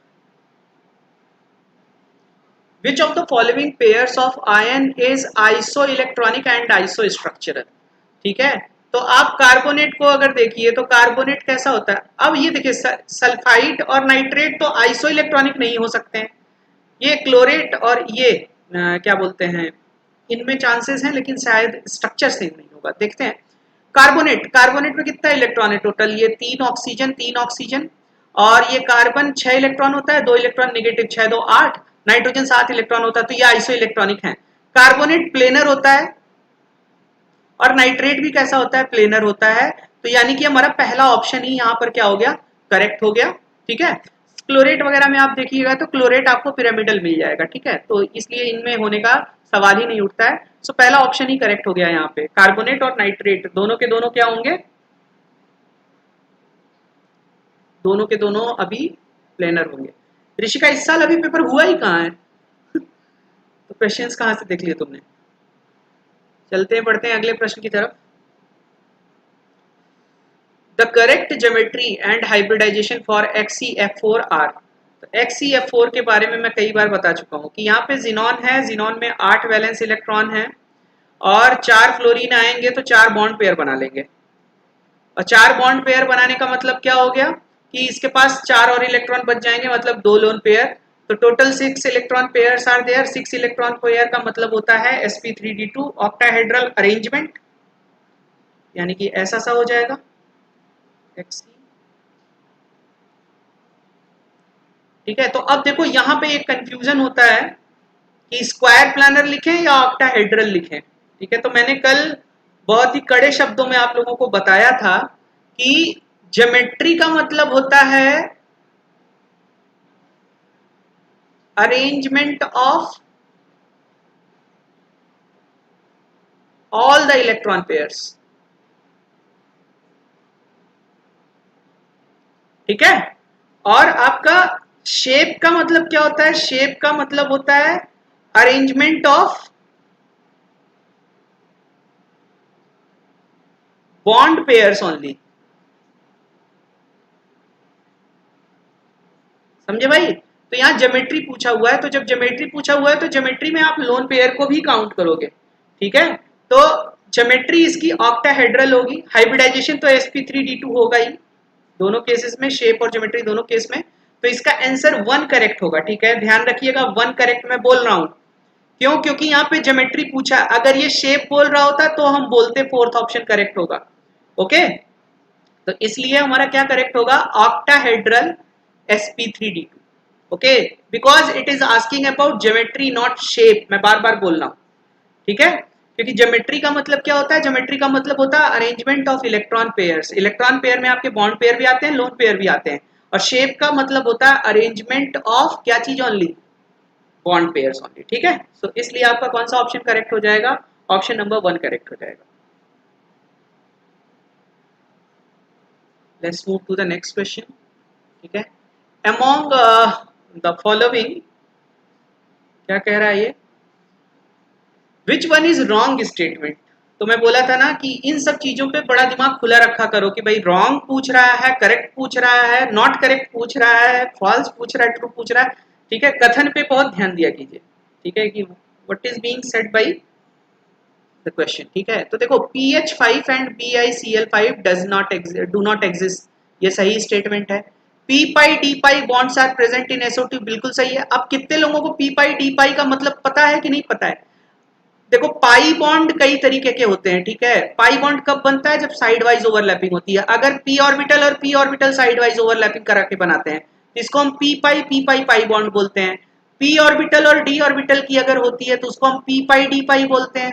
Which of the following pairs of ion is isoelectronic and isostructural? ठीक है, तो आप कार्बोनेट को अगर देखिए तो कार्बोनेट कैसा होता है, अब ये देखिए सल्फाइड और नाइट्रेट तो आइसो इलेक्ट्रॉनिक नहीं हो सकते हैं, ये क्लोरेट और ये क्या बोलते हैं, इनमें चांसेस हैं लेकिन शायद स्ट्रक्चर सेम नहीं होगा, देखते हैं। कार्बोनेट, कार्बोनेट में कितना इलेक्ट्रॉन है टोटल, ये 3 ऑक्सीजन और ये कार्बन 6 इलेक्ट्रॉन होता है, 2 इलेक्ट्रॉन नेगेटिव, 6 2 8, नाइट्रोजन 7 इलेक्ट्रॉन होता है, तो ये आइसो इलेक्ट्रॉनिक है। कार्बोनेट प्लेनर होता है और नाइट्रेट भी कैसा होता है, प्लेनर होता है। तो यानी कि हमारा पहला ऑप्शन ही यहाँ पर क्या हो गया, करेक्ट हो गया। ठीक है, क्लोरेट वगैरह में आप देखिएगा तो क्लोरेट आपको पिरामिडल मिल जाएगा। ठीक है, तो इसलिए इनमें होने का सवाल ही नहीं उठता है। सो पहला ऑप्शन ही करेक्ट हो गया यहाँ पे, कार्बोनेट और नाइट्रेट दोनों के दोनों क्या होंगे, दोनों के दोनों अभी प्लेनर होंगे। ऋषिका इस साल अभी पेपर हुआ ही कहाँ है तो क्वेश्चंस कहाँ से देख लिए तुमने। चलते हैं, पढ़ते हैं अगले प्रश्न की तरफ। The correct geometry and hybridisation for XeF4 are. तो XeF4 के बारे में मैं कई बार बता चुका हूँ कि यहाँ पे जिनॉन है, जिनॉन में 8 वैलेंस इलेक्ट्रॉन है और 4 फ्लोरीन आएंगे तो 4 बॉन्ड पेयर बना लेंगे। और 4 बॉन्ड पेयर बनाने का मतलब क्या हो गया कि इसके पास 4 और इलेक्ट्रॉन बच जाएंगे, मतलब 2 लोन पेयर। तो total 6 electron pairs are there. 6 electron pair का मतलब होता है sp3d2 ऑक्टाहेड्रल अरेंजमेंट, यानी कि ऐसा सा हो जाएगा Xe। ठीक है, तो अब देखो यहाँ पे एक कंफ्यूजन होता है कि स्क्वायर प्लानर लिखें या ऑक्टाहेड्रल लिखें। ठीक है, तो मैंने कल बहुत ही कड़े शब्दों में आप लोगों को बताया था कि ज्योमेट्री का मतलब होता है arrangement of all the electron pairs. ठीक है, और आपका शेप का मतलब क्या होता है, शेप का मतलब होता है arrangement of bond pairs only. समझे भाई, तो यहाँ ज्योमेट्री पूछा हुआ है, तो जब ज्योमेट्री पूछा हुआ है तो ज्योमेट्री में आप लोन पेयर को भी काउंट करोगे। ठीक है, तो ज्योमेट्री इसकी ऑक्टाहेड्रल होगी, हाइब्रिडाइजेशन तो sp3d2 होगा ही दोनों केसेस में, शेप और ज्योमेट्री दोनों केस में। तो इसका आंसर 1 करेक्ट होगा। ठीक है, ध्यान रखिएगा 1 करेक्ट मैं बोल रहा हूं, क्यों, क्योंकि यहाँ पे ज्योमेट्री पूछा, अगर ये शेप बोल रहा होता तो हम बोलते फोर्थ ऑप्शन करेक्ट होगा। ओके, तो इसलिए हमारा क्या करेक्ट होगा, octahedral sp3d2। Okay, because it is asking about geometry not shape, मैं बार बार बोल रहा हूं। ठीक है, क्योंकि ज्योमेट्री का मतलब क्या होता है, ज्योमेट्री का मतलब होता है arrangement of electron pairs. Electron pair में आपके बॉन्ड पेयर भी आते हैं, लोन पेयर भी आते हैं। और शेप का मतलब होता है अरेंजमेंट ऑफ क्या चीज ओनली, बॉन्ड पेयर्स ओनली। ठीक है, सो इसलिए आपका कौन सा ऑप्शन करेक्ट हो जाएगा, ऑप्शन नंबर 1 करेक्ट हो जाएगा। Let's move to the next question. ठीक है, अमॉन्ग द फॉलोइंग, क्या कह रहा है ये, which one is wrong statement. तो मैं बोला था ना कि इन सब चीजों पे बड़ा दिमाग खुला रखा करो कि भाई रॉन्ग पूछ रहा है, करेक्ट पूछ रहा है, नॉट करेक्ट पूछ रहा है, फॉल्स पूछ रहा है, ट्रू पूछ रहा है। ठीक है, कथन पे बहुत ध्यान दिया कीजिए। ठीक है, कि what is being said by the question. ठीक है, तो देखो PH5 and BiCl5 do not exist, ये सही स्टेटमेंट है। P pi D pi bonds are present in SO2, बिल्कुल सही है। अब कितने लोगों को P पाई D पाई का मतलब पता है कि नहीं पता है। देखो पाई बॉन्ड कई तरीके के होते हैं। ठीक है, पाई बॉन्ड कब बनता है, जब साइड वाइज ओवरलैपिंग होती है। अगर p ऑर्बिटल और p orbital side wise overlapping करा के बनाते हैं तो इसको हम p पाई पाई बॉन्ड बोलते हैं। p ऑर्बिटल और d ऑर्बिटल की अगर होती है तो उसको हम p पाई d पाई बोलते हैं।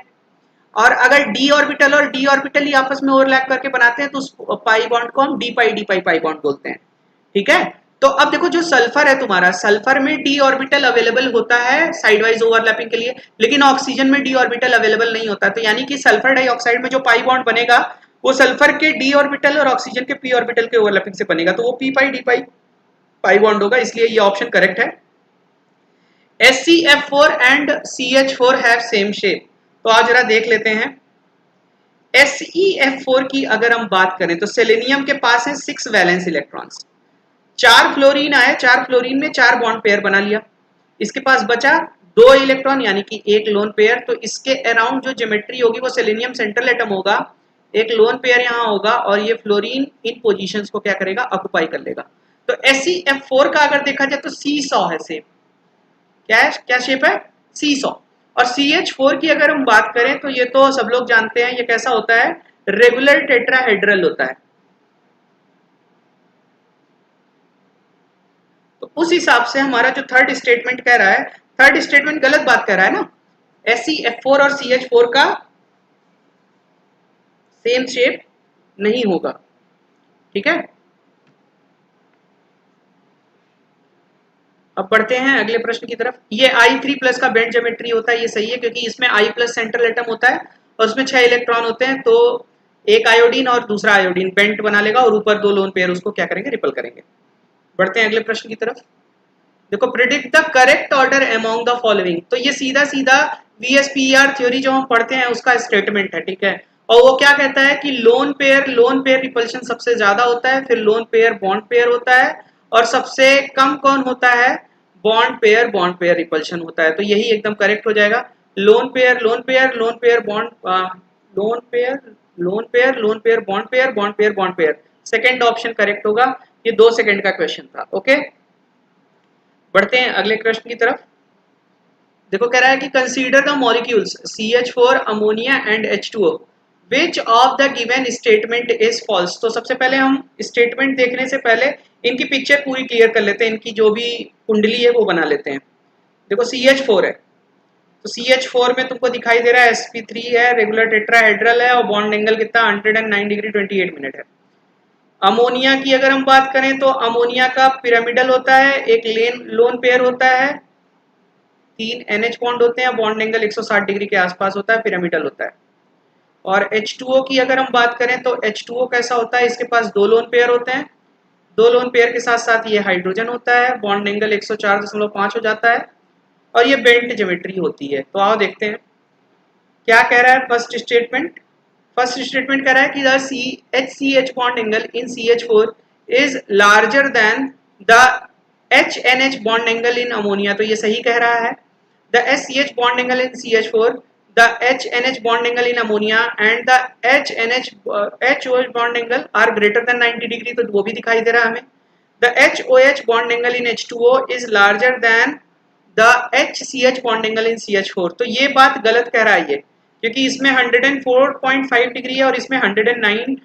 और अगर d ऑर्बिटल और d ऑर्बिटल ही आपस में ओवरलैप करके बनाते हैं तो उस पाई बॉन्ड को हम d पाई बॉन्ड बोलते हैं। ठीक है, तो अब देखो जो सल्फर है तुम्हारा, सल्फर में d ऑर्बिटल अवेलेबल होता है साइड वाइज ओवरलैपिंग के लिए, लेकिन ऑक्सीजन में d ऑर्बिटल अवेलेबल नहीं होता। तो यानी कि सल्फर डाइऑक्साइड में जो पाई बॉन्ड बनेगा वो सल्फर के d ऑर्बिटल और ऑक्सीजन के p ऑर्बिटल के ओवरलैपिंग से बनेगा, तो वो p pi d pi bond होगा, इसलिए ये ऑप्शन करेक्ट है। SCF4 and CH4 have same shape. तो आज जरा देख लेते हैं SeF4 की अगर हम बात करें तो सेलेनियम के पास है 6 वैलेंस इलेक्ट्रॉन्स, 4 फ्लोरीन आए, 4 फ्लोरीन में 4 बॉन्ड पेयर बना लिया, इसके पास बचा 2 इलेक्ट्रॉन यानी कि एक लोन पेयर। तो इसके अराउंड जो ज्योमेट्री होगी वो सेलेनियम सेंट्रल एटम होगा, एक लोन पेयर यहाँ होगा और ये फ्लोरीन इन पोजीशंस को क्या करेगा, ऑक्युपाई कर लेगा। तो SeF4 का अगर देखा जाए तो सी सॉ है, सेम क्या है, क्या शेप है, सी सॉ। और CH4 की अगर हम बात करें तो ये तो सब लोग जानते हैं, ये कैसा होता है, रेगुलर टेट्राहेड्रल होता है। तो उस हिसाब से हमारा जो थर्ड स्टेटमेंट कह रहा है, थर्ड स्टेटमेंट गलत बात कह रहा है ना, SeF4 और CH4 का सेम शेप नहीं होगा, ठीक है। अब बढ़ते हैं अगले प्रश्न की तरफ। ये I3+ का बेंड ज्योमेट्री होता है, ये सही है क्योंकि इसमें I+ सेंट्रल एटम होता है और उसमें 6 इलेक्ट्रॉन होते हैं, तो एक आयोडीन और दूसरा आयोडीन बेंट बना लेगा और ऊपर 2 लोन पेयर उसको क्या करेंगे, रिपल करेंगे। बढ़ते हैं अगले प्रश्न की तरफ। देखो, predict the correct order among the following, तो ये सीधा सीधा VSPER थ्योरी जो हम पढ़ते हैं उसका स्टेटमेंट है, ठीक है। और वो क्या कहता है कि लोन पेयर रिपल्शन सबसे ज्यादा होता है, फिर लोन पेयर बॉन्ड पेयर होता है, और सबसे कम कौन होता है, बॉन्ड पेयर रिपल्शन होता है। तो यही एकदम करेक्ट हो जाएगा, lone pair bond, lone pair lone pair bond pair. Second option correct होगा, ये 2 सेकंड का क्वेश्चन था, ओके। बढ़ते हैं अगले प्रश्न की तरफ। देखो, कह रहा है कि consider the molecules CH4 ammonia and H2O, which of the given statement is false. तो सबसे पहले हम स्टेटमेंट देखने से पहले इनकी पिक्चर पूरी क्लियर कर लेते हैं, इनकी जो भी कुंडली है वो बना लेते हैं। देखो, CH4 है, तो CH4 में तुमको दिखाई दे रहा है sp3 है, रेगुलर टेट्राहेड्रल है, और बॉन्ड एंगल कितना 109 डिग्री 28 मिनट है। अमोनिया की अगर हम बात करें तो अमोनिया का पिरामिडल होता है, एक लोन पेयर होता है, 3 NH बॉन्ड होते हैं, बॉन्ड एंगल 160 डिग्री के आसपास होता है, पिरामिडल होता है। और H2O की अगर हम बात करें तो H2O कैसा होता है, इसके पास 2 लोन पेयर होते हैं, 2 लोन पेयर के साथ साथ ये हाइड्रोजन होता है, बॉन्ड एंगल 104.5 हो जाता है, और ये बेंट ज्योमेट्री होती है। तो आओ देखते हैं क्या कह रहा है फर्स्ट स्टेटमेंट। फर्स्ट स्टेटमेंट कह रहा है कि the HCH bond angle in CH4 is larger than the HNH bond angle in ammonia. तो ये सही कह रहा है, the SCH bond angle in CH4, the HNH bond angle in ammonia and the HOH bond angle are greater than 90 degree. तो वो भी दिखाई दे रहा है हमें। The HOH bond angle in H2O is larger than the HCH bond angle in CH4। तो ये बात गलत कह रहा है ये, क्योंकि इसमें 104.5 डिग्री है और इसमें 109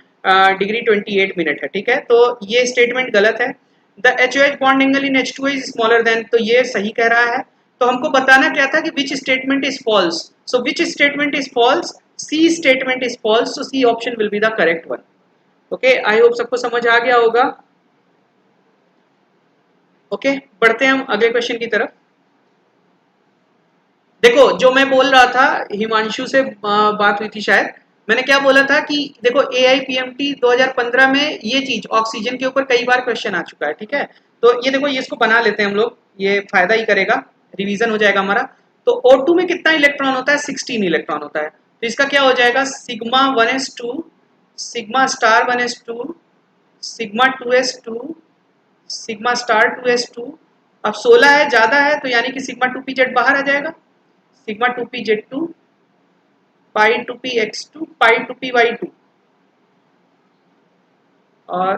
डिग्री 28 मिनट है, ठीक है। तो ये स्टेटमेंट गलत है। The HOH bond angle in H2O is smaller than, तो ये सही कह रहा है। तो हमको बताना क्या था कि which statement is false. So which statement is false, C statement is false, so C option will be the correct one, okay. I hope सबको समझ आ गया होगा, ओके। बढ़ते हैं हम अगले क्वेश्चन की तरफ। देखो, जो मैं बोल रहा था, हिमांशु से बात हुई थी शायद, मैंने क्या बोला था कि देखो AIPMT 2015 में ये चीज ऑक्सीजन के ऊपर कई बार क्वेश्चन आ चुका है, ठीक है। तो ये देखो, ये इसको बना लेते हैं हम लोग, ये फायदा ही करेगा, रिवीजन हो जाएगा हमारा। तो O2 में कितना इलेक्ट्रॉन होता है, 16 इलेक्ट्रॉन होता है। तो इसका क्या हो जाएगा, sigma 1s2, sigma star 1s2, sigma 2s2, sigma star 2s2। अब 16 है, ज्यादा है, तो यानी कि सिग्मा 2pz बाहर आ जाएगा, सिग्मा 2pz2, पाई 2px2, पाई 2py2, और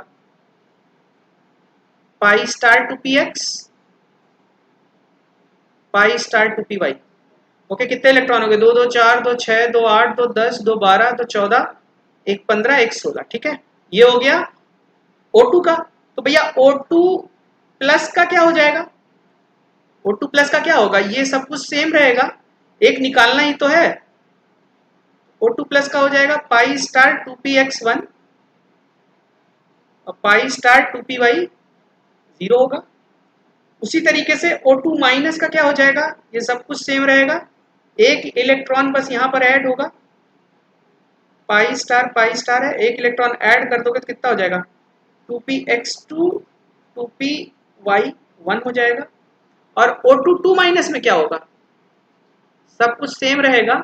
pi star 2px, pi star 2py। Okay, कितने इलेक्ट्रॉन हो गए, 2 2 4 2 6 2 8 2 10 2 12 2 14 1 15 1 16, ठीक है। ये हो गया O2 का। तो भैया O2 प्लस का क्या हो जाएगा, O2 प्लस का क्या होगा, ये सब कुछ सेम रहेगा, एक निकालना ही तो है। O2 प्लस का हो जाएगा पाई स्टार 2px1 और पाई स्टार 2py 0 होगा। उसी तरीके से O2 माइनस का क्या हो जाएगा, ये सब कुछ सेम रहेगा, एक इलेक्ट्रॉन बस यहाँ पर ऐड होगा, पाई स्टार है, एक इलेक्ट्रॉन ऐड कर दोगे तो कितना हो जाएगा, 2px2 2py1 हो जाएगा। और O2 2 माइनस में क्या होगा, सब कुछ सेम रहेगा,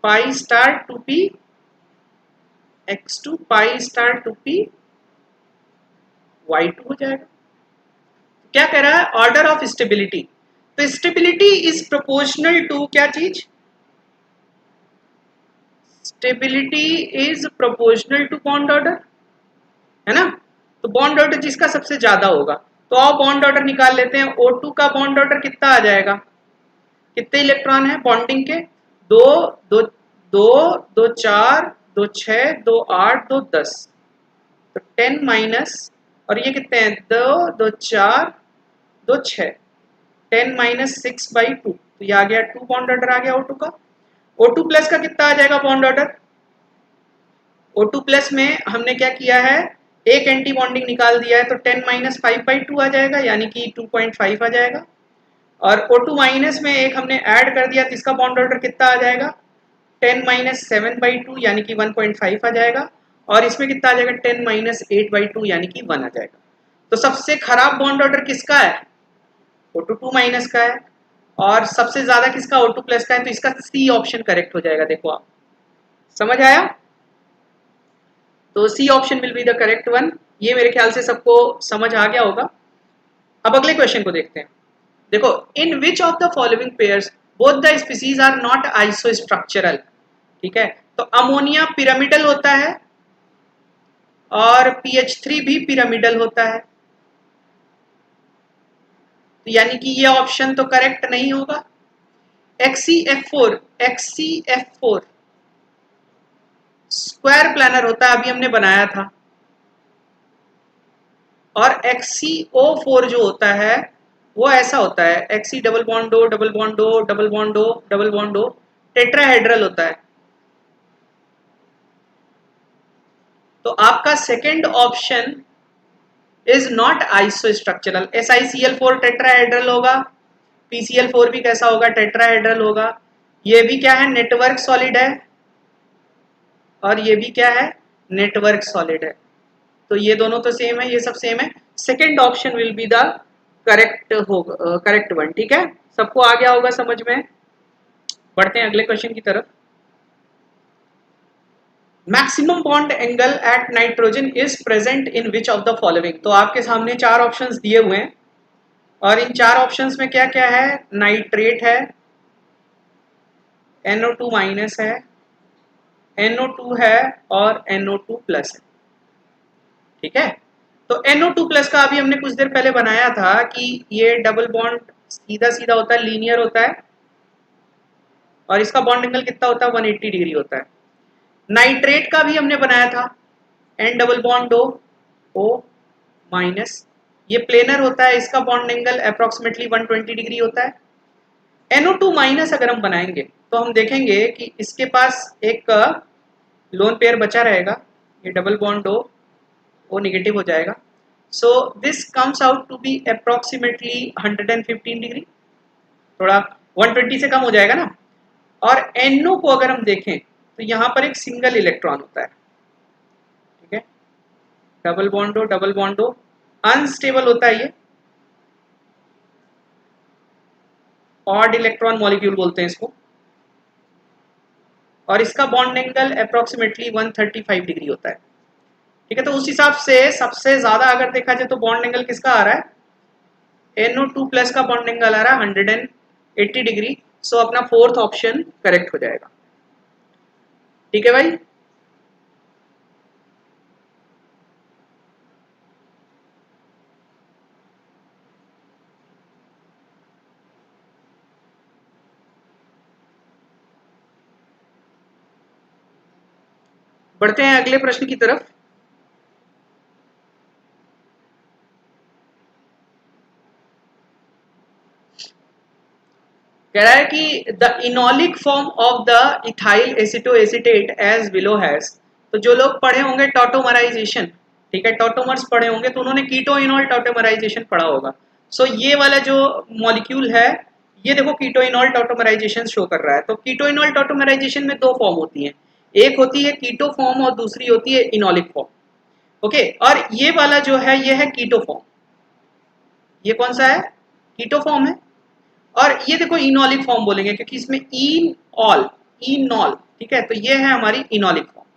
pi star 2px2 pi star 2py2 हो जाएगा। क्या कह रहा है, ऑर्डर ऑफ स्टेबिलिटी। तो स्टेबिलिटी इज प्रोपोर्शनल टू क्या चीज, stability is proportional to bond order, है ना। तो बॉन्ड ऑर्डर जिसका सबसे ज्यादा होगा, तो आओ बॉन्ड ऑर्डर निकाल लेते हैं। O2 का बॉन्ड ऑर्डर कितना आ जाएगा, कितने इलेक्ट्रॉन है बॉन्डिंग के? दो, दो, दो, दो चार, दो छः, दो आठ, दो 10, तो 10 माइनस, और ये कितने हैं? दो, दो चार, दो छः, 10 माइनस 6/2, तो ये आ गया 2 बॉन्ड ऑर्डर आ गया O2 का। O2 प्लस का कितना आ जाएगा बॉन्ड ऑर्डर? O2 प्लस में हमने क्या किया है, एक एंटी बॉन्डिंग निकाल दिया है, तो 10 माइनस 5/2 आ जाएगा, यानी कि 2.5 आ जाएगा। और O2 माइनस में एक हमने ऐड कर दिया, तो इसका बॉन्ड ऑर्डर कितना आ जाएगा? 10 माइनस 7/2 यानी कि 1.5 आ जाएगा। और इसमें कितना आ जाएगा? 10 माइनस 8/2 यानी कि 1 आ जाएगा। तो सबसे खराब बॉन्ड ऑर्डर किसका है? O2 2 माइनस का है। और सबसे ज्यादा किसका? O2 प्लस का है, तो इसका सी ऑप्शन करेक्ट हो जाएगा। देखो आप, समझ आया? तो C option will be the correct one. ये मेरे ख्याल से सबको समझ आ गया होगा। अब अगले क्वेश्चन को देखते हैं। देखो, in which of the following pairs both the species are not isostructural. ठीक है, तो अमोनिया पिरामिडल होता है और PH3 भी पिरामिडल होता है, तो यानी कि ये ऑप्शन तो करेक्ट नहीं होगा। XCF4 स्क्वायर प्लानर होता है, अभी हमने बनाया था। और XCO4 जो होता है वो ऐसा होता है, XC double bond O double bond O double bond O double bond O, tetrahedral होता है। तो आपका second option is not isostructural. SiCl4 tetrahedral होगा, PCl4 भी कैसा होगा? टेट्राहेड्रल होगा। ये भी क्या है? नेटवर्क सॉलिड है। और ये भी क्या है? नेटवर्क सॉलिड है। तो ये दोनों तो सेम है, ये सब सेम है। Second option will be the correct होगा, करेक्ट वन। ठीक है, सबको आ गया होगा समझ में? बढ़ते हैं अगले क्वेश्चन की तरफ। Maximum bond angle at nitrogen is present in which of the following. तो आपके सामने चार ऑप्शंस दिए हुए हैं, और इन चार ऑप्शंस में क्या क्या है? नाइट्रेट है, NO2 माइनस है, NO2 है, और NO2 प्लस है। ठीक है, तो NO2 प्लस का अभी हमने कुछ देर पहले बनाया था कि ये डबल बॉन्ड सीधा सीधा होता है, लीनियर होता है, और इसका बॉन्ड एंगल कितना होता है? 180 डिग्री होता है। नाइट्रेट का भी हमने बनाया था, N double bond O minus, ये प्लेनर होता है, इसका बॉन्ड एंगल अप्रोक्सीमेटली 120 डिग्री होता है। NO2 माइनस अगर हम बनाएंगे तो हम देखेंगे कि इसके पास एक लोन पेयर बचा रहेगा, ये डबल बॉन्ड O नेगेटिव हो जाएगा। So this comes out to be approximately 115 degree, थोड़ा 120 से कम हो जाएगा ना। और NO को अगर हम देखें तो यहाँ पर एक सिंगल इलेक्ट्रॉन होता है। ठीक है, डबल बॉन्ड O अनस्टेबल होता है, ये ऑड इलेक्ट्रॉन मॉलिक्यूल बोलते हैं इसको। और इसका बॉन्ड एंगल अप्रोक्सीमेटली 135 डिग्री होता है। ठीक है, तो उस हिसाब से सबसे ज्यादा अगर देखा जाए तो बॉन्ड एंगल किसका आ रहा है? NO2 प्लस का बॉन्ड एंगल आ रहा है 180 डिग्री। सो अपना फोर्थ ऑप्शन करेक्ट हो जाएगा। ठीक है भाई, बढ़ते हैं अगले प्रश्न की तरफ। कह रहा है कि the enolic form of the ethyl acetoacetate as below has. तो जो लोग पढ़े होंगे टॉटोमराइजेशन, ठीक है, टॉटोमर्स पढ़े होंगे, तो उन्होंने कीटो इनोल टॉटोमराइजेशन पढ़ा होगा। सो ये वाला जो मॉलिक्यूल है, ये देखो कीटो इनोल टॉटोमराइजेशन शो कर रहा है। तो कीटो इनोल टॉटोमराइजेशन में दो फॉर्म होती है, एक होती है कीटो फॉर्म और दूसरी होती है इनोलिक फॉर्म। ओके, और ये वाला जो है ये है कीटो फॉर्म। ये कौन सा है? कीटो फॉर्म है। और ये देखो इनोलिक फॉर्म बोलेंगे क्योंकि इसमें इनॉल, ठीक है, तो ये है हमारी इनोलिक फॉर्म।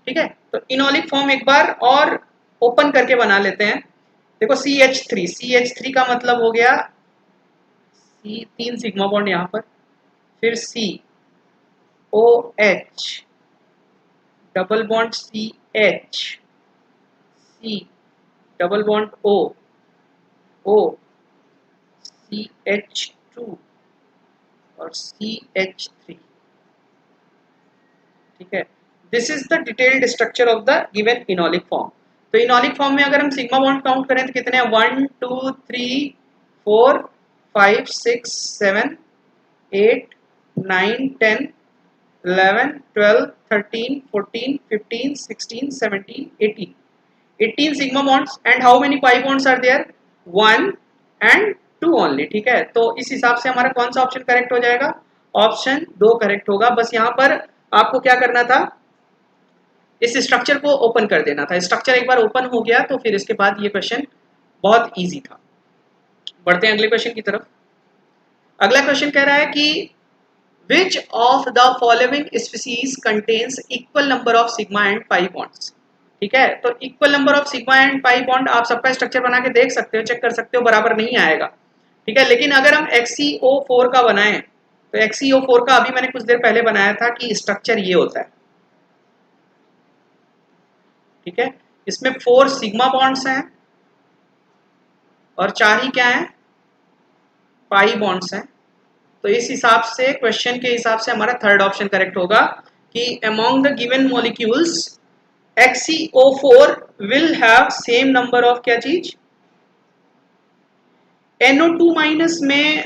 ठीक है, तो इनोलिक फॉर्म एक बार और ओपन करके बना लेते हैं। देखो CH3 का मतलब हो गया C, 3 सिग्मा बॉन्ड यहाँ पर, फिर COH double bond C double bond O CH2 और CH3, ठीक है। This is the detailed structure of the given enolic form. तो इनोलिक फॉर्म में अगर हम सिग्मा बॉन्ड काउंट करें तो कितने हैं, 1 2 3 4 5 6 7 8 9 10 11 12 13 14 15 16 17 18 18 sigma bonds and how many pi bonds are there, 1 and 2 only, ठीक है। तो इस हिसाब से हमारा कौन सा ऑप्शन करेक्ट हो जाएगा, ऑप्शन 2 करेक्ट होगा। बस यहाँ पर आपको क्या करना था, इस स्ट्रक्चर को ओपन कर देना था। स्ट्रक्चर एक बार ओपन हो गया तो फिर इसके बाद ये क्वेश्चन बहुत इजी था। बढ़ते हैं अगले क्वेश्चन की तरफ। अगला क्वेश्चन कह रहा है कि which of the following species contains equal number of sigma and pi bonds, ठीक है। तो equal number of sigma and pi bond आप सबका स्ट्रक्चर बना के देख सकते हो, चेक कर सकते हो, बराबर नहीं आएगा, ठीक है। लेकिन अगर हम XeO4 का बनाएं तो XeO4 का अभी मैंने कुछ देर पहले बनाया था कि स्ट्रक्चर ये होता है, ठीक है। इसमें 4 सिग्मा बॉन्ड्स हैं और 4 ही क्या हैं, पाई बॉन्ड्स हैं। तो इस हिसाब से क्वेश्चन के हिसाब से हमारा थर्ड ऑप्शन करेक्ट होगा कि among the given molecules XeO4 will have same number of क्या चीज, NO2 माइनस में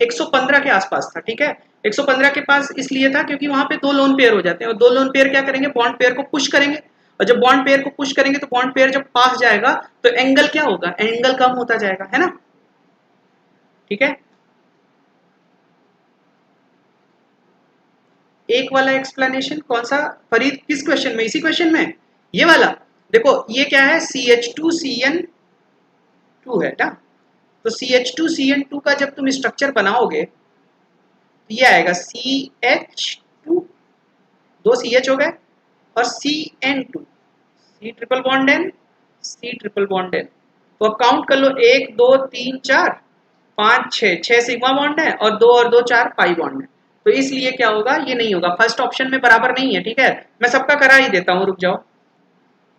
115 के आसपास था, ठीक है। 115 के पास इसलिए था क्योंकि वहां पे 2 लोन पेयर हो जाते हैं और 2 लोन पेयर क्या करेंगे, बॉन्ड पेयर को पुश करेंगे, और जब बॉन्ड पेयर को पुश करेंगे तो बॉन्ड पेयर जब पास जाएगा तो एंगल क्या होगा, एंगल कम होता जाएगा, है ना, ठीक है। एक वाला एक्सप्लेनेशन कौन सा फरीद, किस क्वेश्चन में, इसी क्वेश्चन में ये वाला देखो, ये क्या है, CH2CN2 है ना। तो CH2CN2 का जब तुम स्ट्रक्चर बनाओगे तो ये आएगा CH2, 2 CH हो गए, और CN2, C triple bond N, C triple bond N। तो अब काउंट कर लो, 1 2 3 4 5 6 सिग्मा बॉन्ड है और 2 और 2 4 पाई बॉन्ड है। तो इसलिए क्या होगा, ये नहीं होगा, फर्स्ट ऑप्शन में बराबर नहीं है, ठीक है। मैं सबका करा ही देता हूँ, रुक जाओ।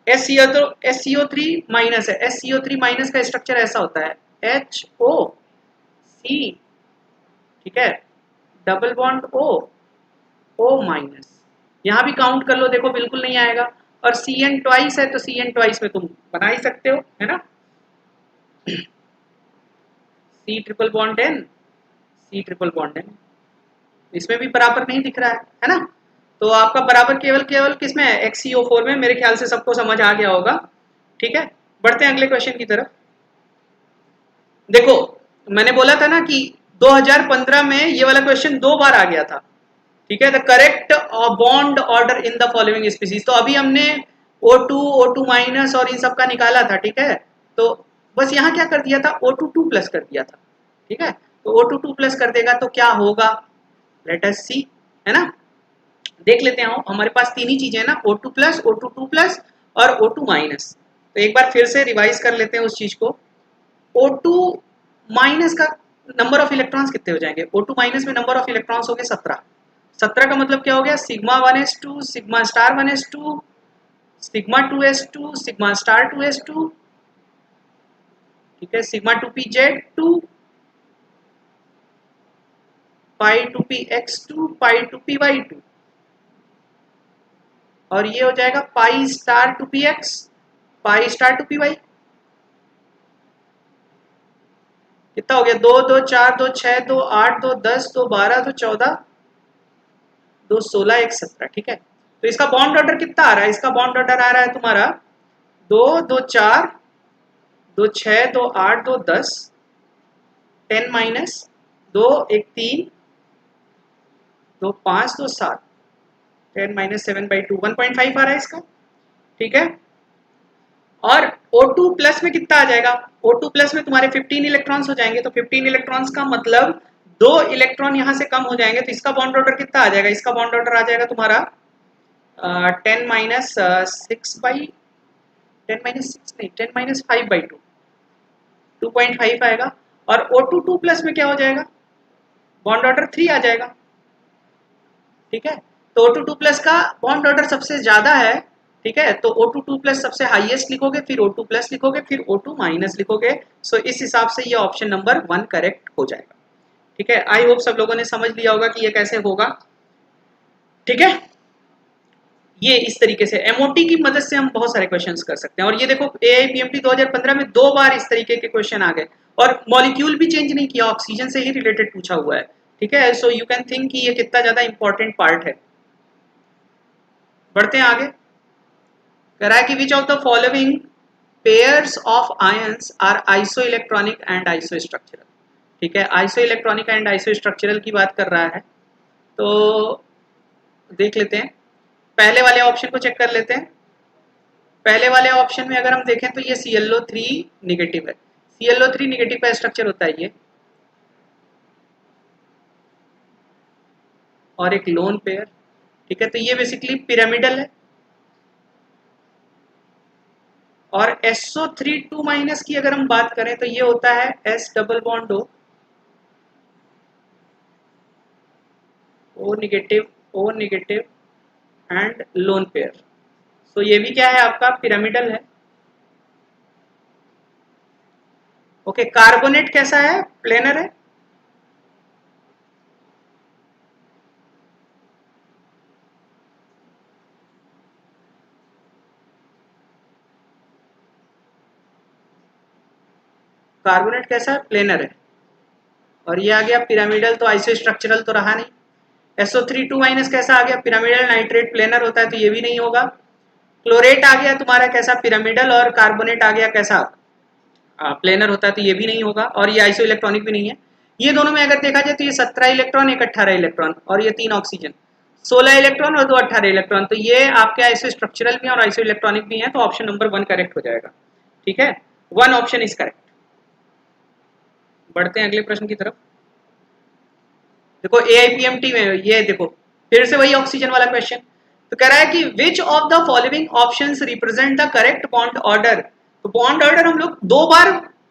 SCO3 माइनस है, SCO3 माइनस का स्ट्रक्चर ऐसा होता है HOC, ठीक है, डबल बॉन्ड O माइनस। यहाँ भी काउंट कर लो, देखो बिल्कुल नहीं आएगा, और CN ट्वाइस है तो CN ट्वाइस में तुम बना ही सकते हो, है ना। C triple bond N, C triple bond N, इसमें भी बराबर नहीं दिख रहा है ना। तो आपका बराबर केवल किसमें है, XeO4 में। मेरे ख्याल से सबको समझ आ गया होगा, ठीक है। बढ़ते हैं अगले क्वेश्चन की तरफ। देखो मैंने बोला था ना कि 2015 में ये वाला क्वेश्चन 2 बार आ गया था, ठीक है। The correct bond order in the following species, तो अभी हमने O2 माइनस और इन सब का निकाला था, ठीक है। तो बस यहाँ क्या कर दिया था, O2 प्लस कर दिया था, ठीक है। तो O2 प्लस कर देगा तो क्या होगा, लेट अस सी, है ना। देख लेते हैं, हमारे पास 3 ही चीजें हैं ना, O2 प्लस, O2 प्लस और O2 माइनस। तो एक बार फिर से रिवाइज कर लेते हैं उस चीज को। O2 माइनस का नंबर ऑफ इलेक्ट्रॉन्स कितने हो जाएंगे, O2 माइनस में नंबर ऑफ इलेक्ट्रॉन्स हो गए 17। 17 का मतलब क्या हो गया, sigma 1s2 sigma star 1s2 sigma 2s2 sigma star 2s2, ठीक है, सिग्मा 2pz2 पाई 2px2 पाई 2py2, और ये हो जाएगा pi star 2px pi star 2py। कितना हो गया, 2 2 4 2 6 2 8 2 10 2 12 2 14 2 16 1 17, ठीक है। तो इसका बॉन्ड ऑर्डर कितना आ रहा है, इसका बॉन्ड ऑर्डर आ रहा है तुम्हारा 2 2 4 2 6 2 8 2 10 10 माइनस 2 1 3 2 5 2 7 10 माइनस 7/2 1.5 आ रहा है इसका, ठीक है। और O2 प्लस में कितना आ जाएगा, O2 प्लस में तुम्हारे 15 इलेक्ट्रॉन्स हो जाएंगे। तो 15 इलेक्ट्रॉन्स का मतलब 2 इलेक्ट्रॉन यहां से कम हो जाएंगे। तो इसका बॉन्ड ऑर्डर कितना आ जाएगा, इसका बॉन्ड ऑर्डर आ जाएगा तुम्हारा 10 माइनस 5/2 2.5 आएगा। और O2 प्लस में क्या हो जाएगा, बॉन्ड ऑर्डर 3 आ जाएगा, ठीक है। तो O2 प्लस का बॉन्ड ऑर्डर सबसे ज्यादा है ठीक है, तो O2 2+ सबसे हाईएस्ट लिखोगे, फिर O2 प्लस लिखोगे, फिर O2 माइनस लिखोगे। सो इस हिसाब से ये ऑप्शन नंबर 1 करेक्ट हो जाएगा। ठीक है, आई होप सब लोगों ने समझ लिया होगा कि ये कैसे होगा। ठीक है, ये इस तरीके से एमओटी की मदद से हम बहुत सारे क्वेश्चंस कर सकते हैं। और ये देखो AIPMT 2015 में 2 बार इस तरीके के क्वेश्चन आ गए और मॉलिक्यूल भी चेंज नहीं किया, ऑक्सीजन से ही रिलेटेड पूछा हुआ है। ठीक है, सो यू कैन थिंक कि ये कितना ज्यादा इंपॉर्टेंट पार्ट है। बढ़ते हैं आगे। कह रहा है कि which of the following pairs of ions are isoelectronic and isostructural. ठीक है, आइसोइलेक्ट्रॉनिक एंड आइसोस्ट्रक्चरल की बात कर रहा है, तो देख लेते हैं। पहले वाले ऑप्शन को चेक कर लेते हैं। पहले वाले ऑप्शन में अगर हम देखें तो ये ClO3 निगेटिव है। ClO3 निगेटिव का स्ट्रक्चर होता है ये, और एक लोन पेयर। ठीक है, तो ये बेसिकली पिरामिडल है। और SO3 2- की अगर हम बात करें तो ये होता है S double bond O negative and lone pair. So ये भी क्या है आपका पिरामिडल है। ओके, कार्बोनेट कैसा है, प्लेनर है। कार्बोनेट कैसा है, प्लेनर है। और ये आ गया पिरामिडल, तो आइसोस्ट्रक्चरल तो रहा नहीं। SO3 2- कैसा आ गया, पिरामिडल नाइट्रेट प्लेनर होता है, तो ये भी नहीं होगा। क्लोरेट आ गया तुम्हारा कैसा, पिरामिडल, और कार्बोनेट आ गया कैसा, प्लेनर होता है, तो ये भी नहीं होगा। और ये आइसो इलेक्ट्रॉनिक भी नहीं है। ये दोनों में अगर देखा जाए तो ये 17 इलेक्ट्रॉन, एक 18 इलेक्ट्रॉन, और ये 3 ऑक्सीजन, 16 इलेक्ट्रॉन और 2 18 इलेक्ट्रॉन, तो ये आपके आइसो स्ट्रक्चरल भी और आइसो इलेक्ट्रॉनिक भी है, तो ऑप्शन नंबर 1 करेक्ट हो जाएगा। ठीक है, 1 ऑप्शन इज करेक्ट। बढ़ते हैं अगले प्रश्न की तरफ। देखो AIPMT में ये देखो फिर से वही ऑक्सीजन वाला क्वेश्चन। तो कह रहा है कि which of the following options represent the correct bond order. तो बॉन्ड ऑर्डर हम लोग 2 बार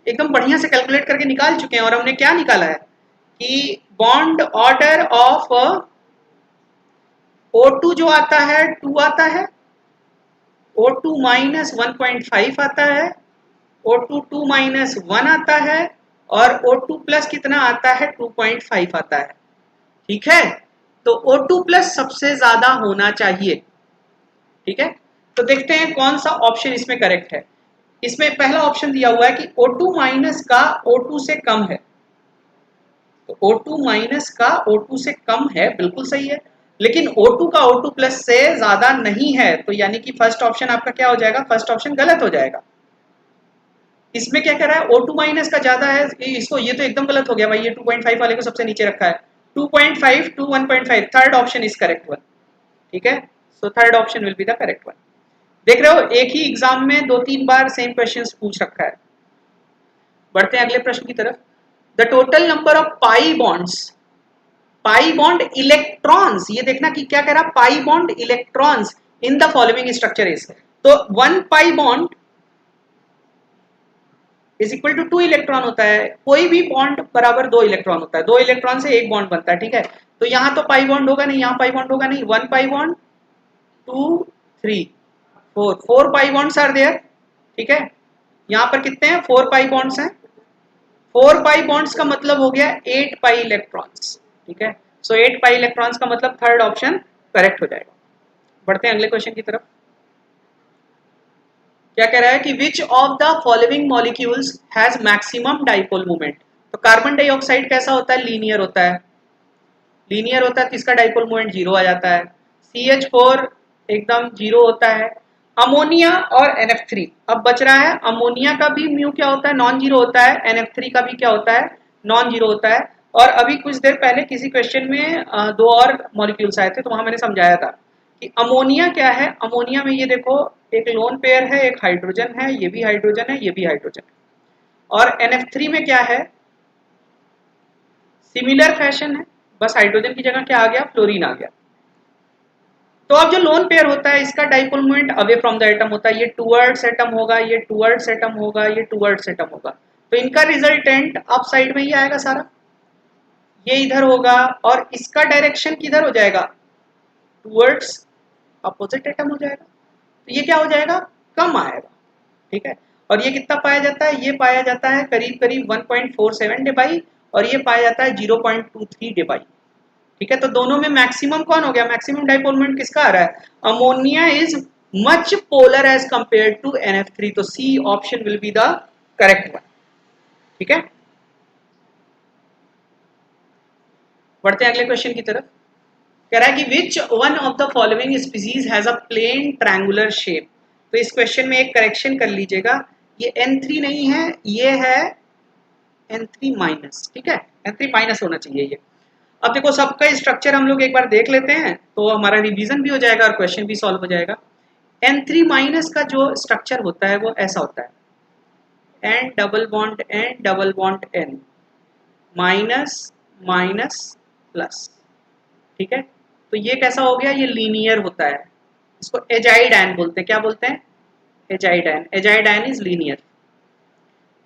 एकदम बढ़िया से कैलकुलेट करके निकाल चुके हैं, और हमने क्या निकाला है कि बॉन्ड ऑर्डर ऑफ O2 जो आता है 2 आता है, O2 माइनस 1.5 आता है, O2 2-1 आता है, और O2 प्लस कितना आता है, 2.5 आता है। ठीक है, तो O2 प्लस सबसे ज्यादा होना चाहिए। ठीक है, तो देखते हैं कौन सा ऑप्शन इसमें करेक्ट है। इसमें पहला ऑप्शन दिया हुआ है कि O2 माइनस का O2 से कम है, तो O2 माइनस का O2 से कम है, बिल्कुल सही है। लेकिन O2 का O2 प्लस से ज्यादा नहीं है, तो यानी कि फर्स्ट ऑप्शन आपका क्या हो जाएगा, फर्स्ट ऑप्शन गलत हो जाएगा। इसमें क्या कह रहा है, O2 माइनस का ज्यादा है, इसको ये तो एकदम गलत हो गया भाई, ये 2.5 वाले को सबसे नीचे रखा है। 2.5 to 1.5, third option is correct one. ठीक है, so third option will be the correct one. देख रहे हो, एक ही एग्जाम में 2-3 बार सेम क्वेश्चंस पूछ रखा है। बढ़ते हैं अगले प्रश्न की तरफ। The total number of pi bonds, pi bond electrons, ये देखना कि क्या कह रहा, pi bond electrons in the following structure is. तो 1 pi bond is equal to 2 electron होता है। कोई भी बॉन्ड बराबर 2 इलेक्ट्रॉन होता है, 2 इलेक्ट्रॉन से एक बॉन्ड बनता है। ठीक है, तो यहाँ तो पाई बॉन्ड होगा नहीं, यहाँ पाई बॉन्ड होगा नहीं। 1 pi bond, 2 3 4 pi bonds are there. ठीक है, यहाँ पर कितने हैं, 4 पाई बॉन्ड्स हैं। 4 पाई बॉन्ड्स का मतलब हो गया 8 पाई इलेक्ट्रॉन्स। ठीक है, सो 8 पाई इलेक्ट्रॉन्स का मतलब थर्ड ऑप्शन करेक्ट हो जाएगा। बढ़ते हैं अगले क्वेश्चन की तरफ। क्या कह रहा है कि which of the following molecules has maximum dipole moment. तो कार्बन डाइऑक्साइड कैसा होता है, लीनियर होता है। लीनियर होता है तो इसका डाइपोल मोमेंट 0 आ जाता है। CH4 एकदम 0 होता है। अमोनिया और NF3 अब बच रहा है। अमोनिया का भी म्यू क्या होता है, नॉन जीरो होता है। NF3 का भी क्या होता है, नॉन जीरो होता है। और अभी कुछ देर पहले किसी क्वेश्चन में 2 और मॉलिक्यूल्स आए थे, तो वहां मैंने समझाया था कि अमोनिया क्या है। अमोनिया में ये देखो एक लोन पेयर है, एक हाइड्रोजन है, ये भी हाइड्रोजन है, ये भी हाइड्रोजन है। और NF3 में क्या है, सिमिलर फैशन है, बस हाइड्रोजन की जगह क्या आ गया, फ्लोरीन आ गया। तो अब जो लोन पेयर होता है इसका dipole moment away from the atom होता है। ये टुवर्ड्स एटम होगा, ये टुवर्ड्स एटम होगा, ये टुवर्ड्स एटम होगा। तो इनका रिजल्टेंट अप साइड में ही आएगा सारा, ये इधर होगा, और इसका डायरेक्शन किधर हो जाएगा, टुवर्ड्स अपोजिट एटम हो जाएगा। तो ये क्या हो जाएगा, कम आएगा, ठीक है। और ये कितना पाया जाता है, ये पाया जाता है करीब करीब 1.47 डेबाई, और ये पाया जाता है 0.23 डेबाई, ठीक है। तो दोनों में मैक्सिमम कौन हो गया, मैक्सिमम डाइपोल मोमेंट किसका आ रहा है, ammonia is much polar as compare to NF3, तो C option will be the correct one, ठीक है। बढ़ते हैं अगले क्वेश्चन की तरफ। कह रहा है कि which one of the following species has a plane triangular shape. तो इस क्वेश्चन में एक करेक्शन कर लीजिएगा, ये N3 नहीं है, ये है N3 माइनस, ठीक है, N3 माइनस होना चाहिए ये। अब देखो सबका स्ट्रक्चर हम लोग एक बार देख लेते हैं, तो हमारा रिवीजन भी हो जाएगा और क्वेश्चन भी सॉल्व हो जाएगा। N3 माइनस का जो स्ट्रक्चर होता है वो ऐसा होता है, N double bond N double bond N minus minus plus, ठीक है। तो ये कैसा हो गया, ये लीनियर होता है, इसको एजाइड बोलते हैं, क्या बोलते हैं, azide azide is linear,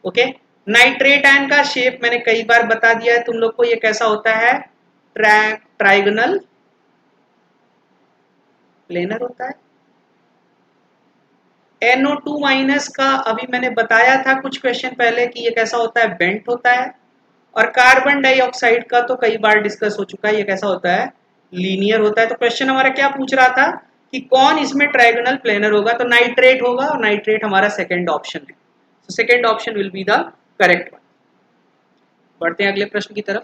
okay. Nitrate ion का शेप मैंने कई बार बता दिया है तुम लोग को, ये कैसा होता है, ट्राइगोनल प्लेनर होता है। NO2 माइनस का अभी मैंने बताया था कुछ क्वेश्चन पहले कि ये कैसा होता है, बेंट होता है। और कार्बन डाइऑक्साइड का तो कई बार डिस्कस हो चुका है, ये कैसा होता है, लीनियर होता है। तो क्वेश्चन हमारा क्या पूछ रहा था कि कौन इसमें ट्राइगोनल प्लेनर होगा, तो नाइट्रेट होगा, और नाइट्रेट हमारा सेकंड ऑप्शन है, तो second option will be the correct one. बढ़ते हैं अगले प्रश्न की तरफ।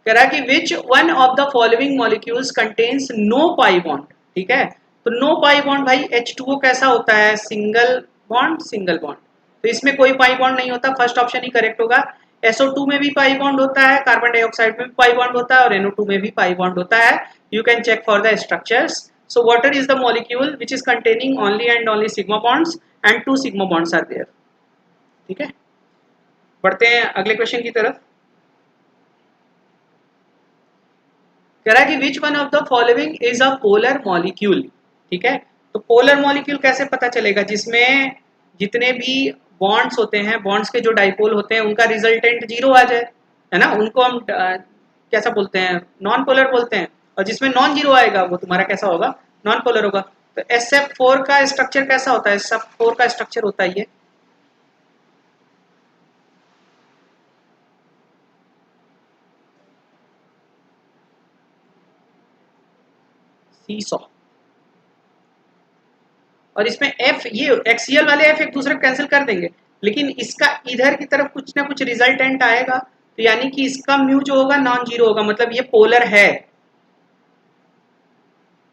कह रहा है कि which one of the following molecules contains no pi bond, ठीक है। तो नो पाई बॉन्ड भाई H2O कैसा होता है, सिंगल बॉन्ड सिंगल बॉन्ड, तो इसमें कोई पाई बॉन्ड नहीं होता, फर्स्ट ऑप्शन ही करेक्ट होगा। SO2 में भी पाई बॉन्ड होता है, कार्बन डाइऑक्साइड में भी पाई बॉन्ड होता है, और NO2 में भी पाई बॉन्ड होता है। You can check for the structures. So water is the molecule which is containing only and only sigma bonds and 2 sigma bonds are there, ठीक है। बढ़ते हैं अगले क्वेश्चन की तरफ। कह रहा है कि which one of the following is a polar molecule, ठीक है। तो पोलर मॉलिक्यूल कैसे पता चलेगा, जिसमें जितने भी बॉन्ड्स होते हैं, बॉन्ड्स के जो डाइपोल होते हैं उनका रिजल्टेंट जीरो आ जाए, है ना, उनको हम कैसा बोलते हैं, नॉन पोलर बोलते हैं। और जिसमें नॉन जीरो आएगा वो तुम्हारा कैसा होगा, नॉन पोलर होगा। तो SF4 का स्ट्रक्चर कैसा होता है, SF4 का स्ट्रक्चर होता है ये सीसॉ, और इसमें F, ये एक्सियल वाले F एक दूसरे को कैंसिल कर देंगे, लेकिन इसका इधर की तरफ कुछ ना कुछ रिजल्टेंट आएगा, तो यानी कि इसका म्यू जो होगा नॉन जीरो होगा, मतलब ये पोलर है,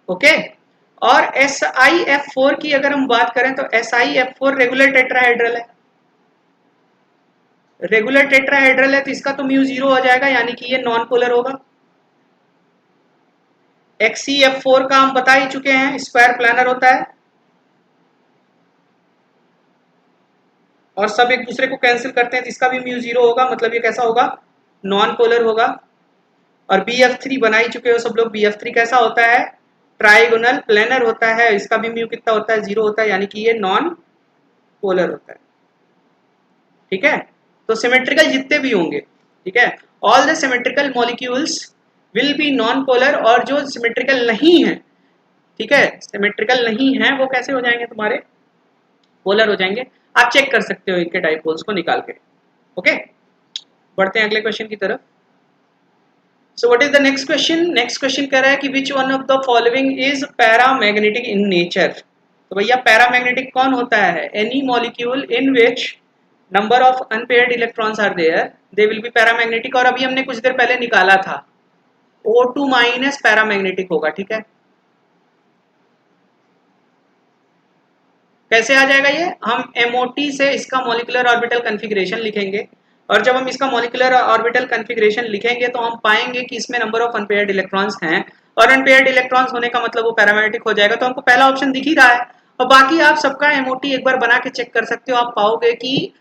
ओके। और SiF4 की अगर हम बात करें तो SiF4 रेगुलर टेट्राहेड्रल है, रेगुलर टेट्राहेड्रल है, तो इसका तो म्यू जीरो हो जाएगा, यानी कि ये नॉन पोलर होगा। XeF4 का हम बता ही चुके हैं, स्क्वायर प्लानर होता है, और सब एक दूसरे को कैंसिल करते हैं, तो इसका भी म्यू जीरो होगा, मतलब ये कैसा होगा, नॉन पोलर होगा। और BF3 बना ही चुके हो सब लोग, BF3 कैसा होता है, ट्राइगोनल प्लेनर होता है, इसका भी म्यू कितना होता है, जीरो होता है, यानी कि ये नॉन पोलर होता है, ठीक है। तो सिमेट्रिकल जितने भी होंगे, ठीक है, all the symmetrical molecules will be non polar, और जो सिमेट्रिकल नहीं है, ठीक है, सिमेट्रिकल नहीं है, वो कैसे हो जाएंगे तुम्हारे, पोलर हो जाएंगे। आप चेक कर सकते हो इनके डाइपोल्स को निकाल के, ओके। बढ़ते हैं अगले क्वेश्चन की तरफ। So what is the next question, next question कह रहा है कि which one of the following is paramagnetic in nature. तो भैया पैरामैग्नेटिक कौन होता है, any molecule in which number of unpaired electrons are there they will be paramagnetic. और अभी हमने कुछ देर पहले निकाला था O2 माइनस पैरामैग्नेटिक होगा, ठीक है। कैसे आ जाएगा ये, हम MOT से इसका मॉलिक्यूलर ऑर्बिटल कन्फिग्रेशन लिखेंगे, और जब हम इसका मॉलिक्यूलर ऑर्बिटल कन्फिग्रेशन लिखेंगे तो हम पाएंगे कि इसमें नंबर ऑफ अनपेयर्ड इलेक्ट्रॉन्स हैं, और अनपेयर्ड इलेक्ट्रॉन्स होने का मतलब वो पैरामैग्नेटिक हो जाएगा। तो हमको पहला ऑप्शन दिख ही रहा है, और बाकी आप सबका MOT एक बार बना के चेक कर सकते हो, आप पाओगे कि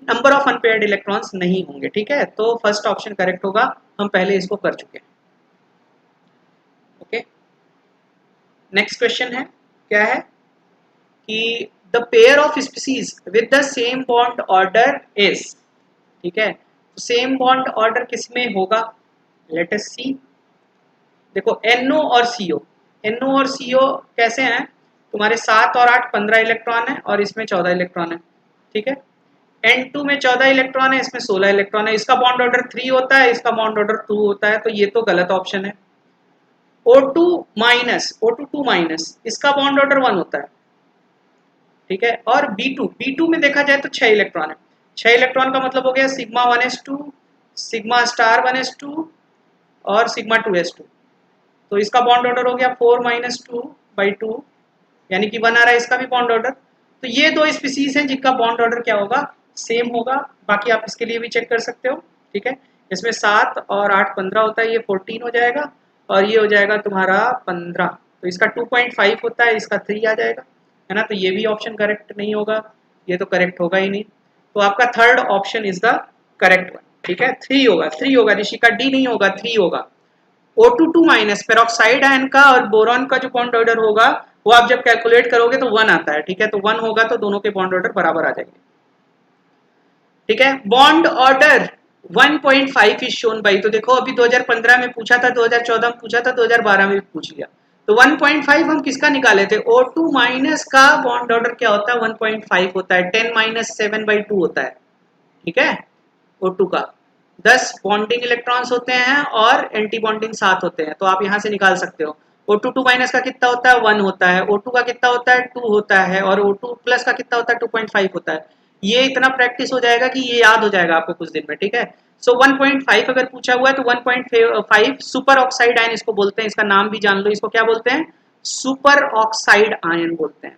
नंबर ऑफ अनपेयर्ड इलेक्ट्रॉन्स नहीं होंगे, ठीक है। तो फर्स्ट ऑप्शन करेक्ट होगा, हम पहले इसको कर चुके हैं, ओके। नेक्स्ट क्वेश्चन है, क्या है कि the pair of species with the same bond order is, ठीक है। तो सेम बॉन्ड ऑर्डर किसमें होगा, लेट अस सी। देखो NO और CO, NO और CO कैसे हैं, तुम्हारे 7 और 8 15 इलेक्ट्रॉन है और इसमें 14 इलेक्ट्रॉन है, ठीक है। N2 में 14 इलेक्ट्रॉन है, इसमें 16 इलेक्ट्रॉन है, इसका बॉन्ड ऑर्डर 3 होता है, इसका बॉन्ड ऑर्डर 2 होता है, तो ये तो गलत ऑप्शन है। O2 माइनस, O2 2 माइनस, इसका बॉन्ड ऑर्डर 1 होता है, ठीक है। और B2 में देखा जाए तो 6 इलेक्ट्रॉन है, 6 इलेक्ट्रॉन का मतलब हो गया sigma 1s2, sigma star 1s2 और सिग्मा 2s2, तो इसका बॉन्ड ऑर्डर हो गया 4 माइनस 2/2, यानी कि 1 आ रहा है इसका भी बॉन्ड ऑर्डर। तो ये दो स्पीसीज हैं जिनका बॉन्ड ऑर्डर क्या होगा, सेम होगा। बाकी आप इसके लिए भी चेक कर सकते हो, ठीक है। इसमें 7 और 8 15 होता है, ये 14 हो जाएगा और ये हो जाएगा तुम्हारा 15, तो इसका 2.5 होता है, इसका 3 आ जाएगा, है ना। तो ये भी ऑप्शन करेक्ट नहीं होगा, ये तो करेक्ट होगा ही नहीं, तो आपका third option is the correct one, ठीक है। 3 होगा, 3 होगा ऋषिका, डी नहीं होगा, 3 होगा। O2 2 माइनस पेरोक्साइड आयन का और बोरॉन का जो बॉन्ड ऑर्डर होगा वो आप जब कैलकुलेट करोगे तो 1 आता है, ठीक है। तो 1 होगा तो दोनों के बॉन्ड ऑर्डर बराबर आ जाएंगे, ठीक है। Bond order 1.5 is shown by, तो देखो अभी 2015 में पूछा था, 2014 में पूछा था, 2012 में भी पूछ लिया, तो 1.5 हम किसका निकाले थे, O2 माइनस का बॉन्ड ऑर्डर क्या होता है, 1.5 होता है, 10 माइनस 7/2 होता है, ठीक है। O2 का 10 बॉन्डिंग इलेक्ट्रॉन्स होते हैं और एंटी बॉन्डिंग 7 होते हैं, तो आप यहाँ से निकाल सकते हो। O2 2 माइनस का कितना होता है, 1 होता है, O2 का कितना होता है, 2 होता है, और O2 प्लस का कितना होता है, 2.5 होता है। ये इतना प्रैक्टिस हो जाएगा कि ये याद हो जाएगा आपको कुछ दिन में, ठीक है। सो 1.5 अगर पूछा हुआ है तो 1.5 सुपर ऑक्साइड आयन इसको बोलते हैं, इसका नाम भी जान लो, इसको क्या बोलते हैं, सुपर ऑक्साइड आयन बोलते हैं,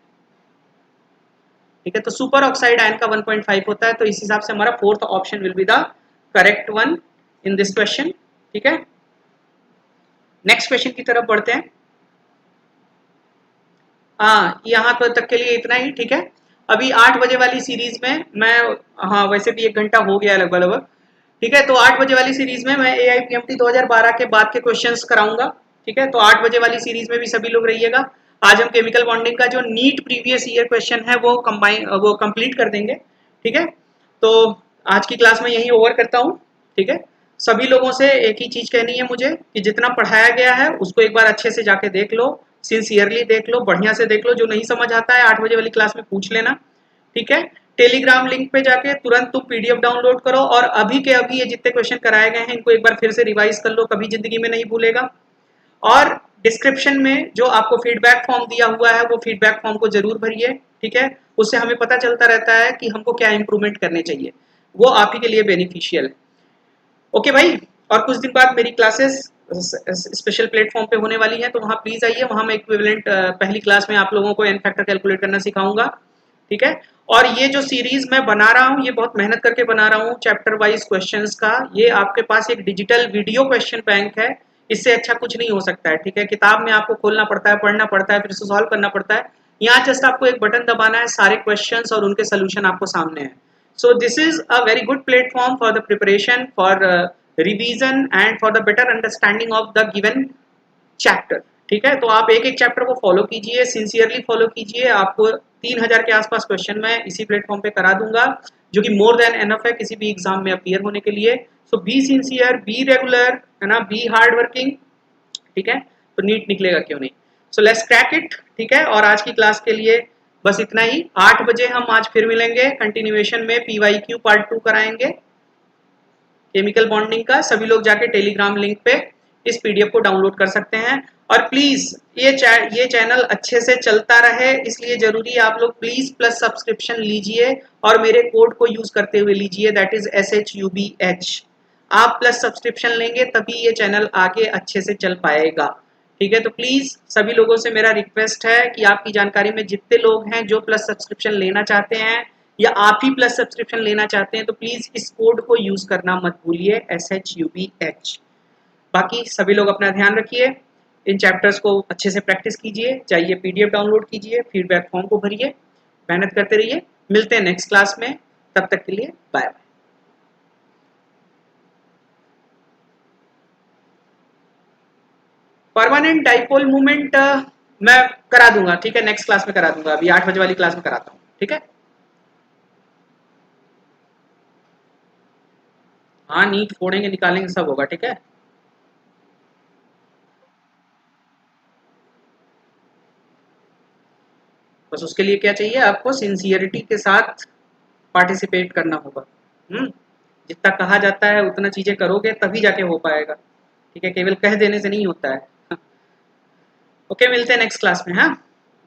ठीक है। तो सुपर ऑक्साइड आयन का 1.5 होता है, तो इस हिसाब से हमारा fourth option will be the correct one in this question, ठीक है। नेक्स्ट क्वेश्चन की तरफ बढ़ते हैं। हाँ, यहाँ तो तक के लिए इतना ही, ठीक है। अभी 8 बजे वाली सीरीज में मैं, हाँ वैसे भी 1 घंटा हो गया है लगभग लगभग, ठीक है। तो 8 बजे वाली सीरीज में मैं AIPMT 2012 के बाद के क्वेश्चंस कराऊंगा, ठीक है। तो 8 बजे वाली सीरीज में भी सभी लोग रहिएगा। आज हम केमिकल बॉन्डिंग का जो नीट प्रीवियस ईयर क्वेश्चन है वो कंप्लीट कर देंगे, ठीक है। तो आज की क्लास में यही ओवर करता हूँ, ठीक है। सभी लोगों से एक ही चीज कहनी है मुझे कि जितना पढ़ाया गया है उसको एक बार अच्छे से जाके देख लो, सिंसियरली देख लो, बढ़िया से देख लो, जो नहीं समझ आता है 8 बजे वाली क्लास में पूछ लेना, ठीक है। टेलीग्राम लिंक पे जाके तुरंत तुम PDF डाउनलोड करो और अभी के अभी ये जितने क्वेश्चन कराए गए हैं इनको एक बार फिर से रिवाइज कर लो, कभी जिंदगी में नहीं भूलेगा। और डिस्क्रिप्शन में जो आपको फीडबैक फॉर्म दिया हुआ है वो फीडबैक फॉर्म को जरूर भरिए, ठीक है। उससे हमें पता चलता रहता है कि हमको क्या इंप्रूवमेंट करने चाहिए, वो आप ही के लिए बेनिफिशियल है। ओके भाई, और कुछ दिन बाद मेरी क्लासेस स्पेशल प्लेटफॉर्म पे होने वाली है, तो वहाँ प्लीज आइए, वहाँ मैं इक्विवेलेंट पहली क्लास में आप लोगों को एन फैक्टर कैलकुलेट करना सिखाऊंगा, ठीक है। और ये जो सीरीज मैं बना रहा हूँ ये बहुत मेहनत करके बना रहा हूँ, चैप्टर वाइज क्वेश्चंस का, ये आपके पास एक डिजिटल वीडियो क्वेश्चन बैंक है, इससे अच्छा कुछ नहीं हो सकता है, ठीक है। किताब में आपको खोलना पड़ता है, पढ़ना पड़ता है, फिर से सॉल्व करना पड़ता है, यहाँ जस्ट आपको एक बटन दबाना है, सारे क्वेश्चंस और उनके सोल्यूशन आपको सामने है। So this is a very good platform for the preparation, for revision and for the better understanding of the given chapter, ठीक है। तो आप एक एक चैप्टर को फॉलो कीजिए, सिंसियरली फॉलो कीजिए, आपको 3000 के आसपास क्वेश्चन मैं इसी प्लेटफॉर्म पे करा दूंगा, जो कि मोर देन एनफ है किसी भी एग्जाम में अपीयर होने के लिए। सो बी सिंसियर, बी रेगुलर, है ना, बी हार्ड वर्किंग, ठीक है, तो नीट निकलेगा क्यों नहीं। सो लेट्स क्रैक इट, ठीक है। और आज की क्लास के लिए बस इतना ही, 8 बजे हम आज फिर मिलेंगे, कंटिन्यूएशन में PYQ पार्ट 2 कराएंगे केमिकल बॉन्डिंग का। सभी लोग जाके टेलीग्राम लिंक पे इस PDF को डाउनलोड कर सकते हैं। और प्लीज ये चैनल अच्छे से चलता रहे, इसलिए जरूरी है आप लोग प्लीज प्लस सब्सक्रिप्शन लीजिए और मेरे कोड को यूज करते हुए लीजिए, दैट इज SHUBH। आप प्लस सब्सक्रिप्शन लेंगे तभी ये चैनल आगे अच्छे से चल पाएगा, ठीक है। तो प्लीज सभी लोगों से मेरा रिक्वेस्ट है कि आपकी जानकारी में जितने लोग हैं जो प्लस सब्सक्रिप्शन लेना चाहते हैं या आप ही प्लस सब्सक्रिप्शन लेना चाहते हैं तो प्लीज इस कोड को यूज करना मत भूलिए, SHUBH। बाकी सभी लोग अपना ध्यान रखिए, इन चैप्टर्स को अच्छे से प्रैक्टिस कीजिए, जाइए PDF डाउनलोड कीजिए, फीडबैक फॉर्म को भरिए, मेहनत करते रहिए। मिलते हैं नेक्स्ट क्लास में, तब तक के लिए bye bye. Permanent dipole movement मैं करा दूंगा, ठीक है, नेक्स्ट क्लास में करा दूंगा, अभी 8 बजे वाली क्लास में कराता हूँ, ठीक है। हाँ, नीट फोड़ेंगे, निकालेंगे, सब होगा, ठीक है। बस उसके लिए क्या चाहिए, आपको सिंसियरिटी के साथ पार्टिसिपेट करना होगा। जितना कहा जाता है उतना चीज़ें करोगे तभी जाके हो पाएगा, ठीक है, केवल कह देने से नहीं होता है। ओके, मिलते हैं नेक्स्ट क्लास में। हाँ,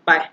बाय।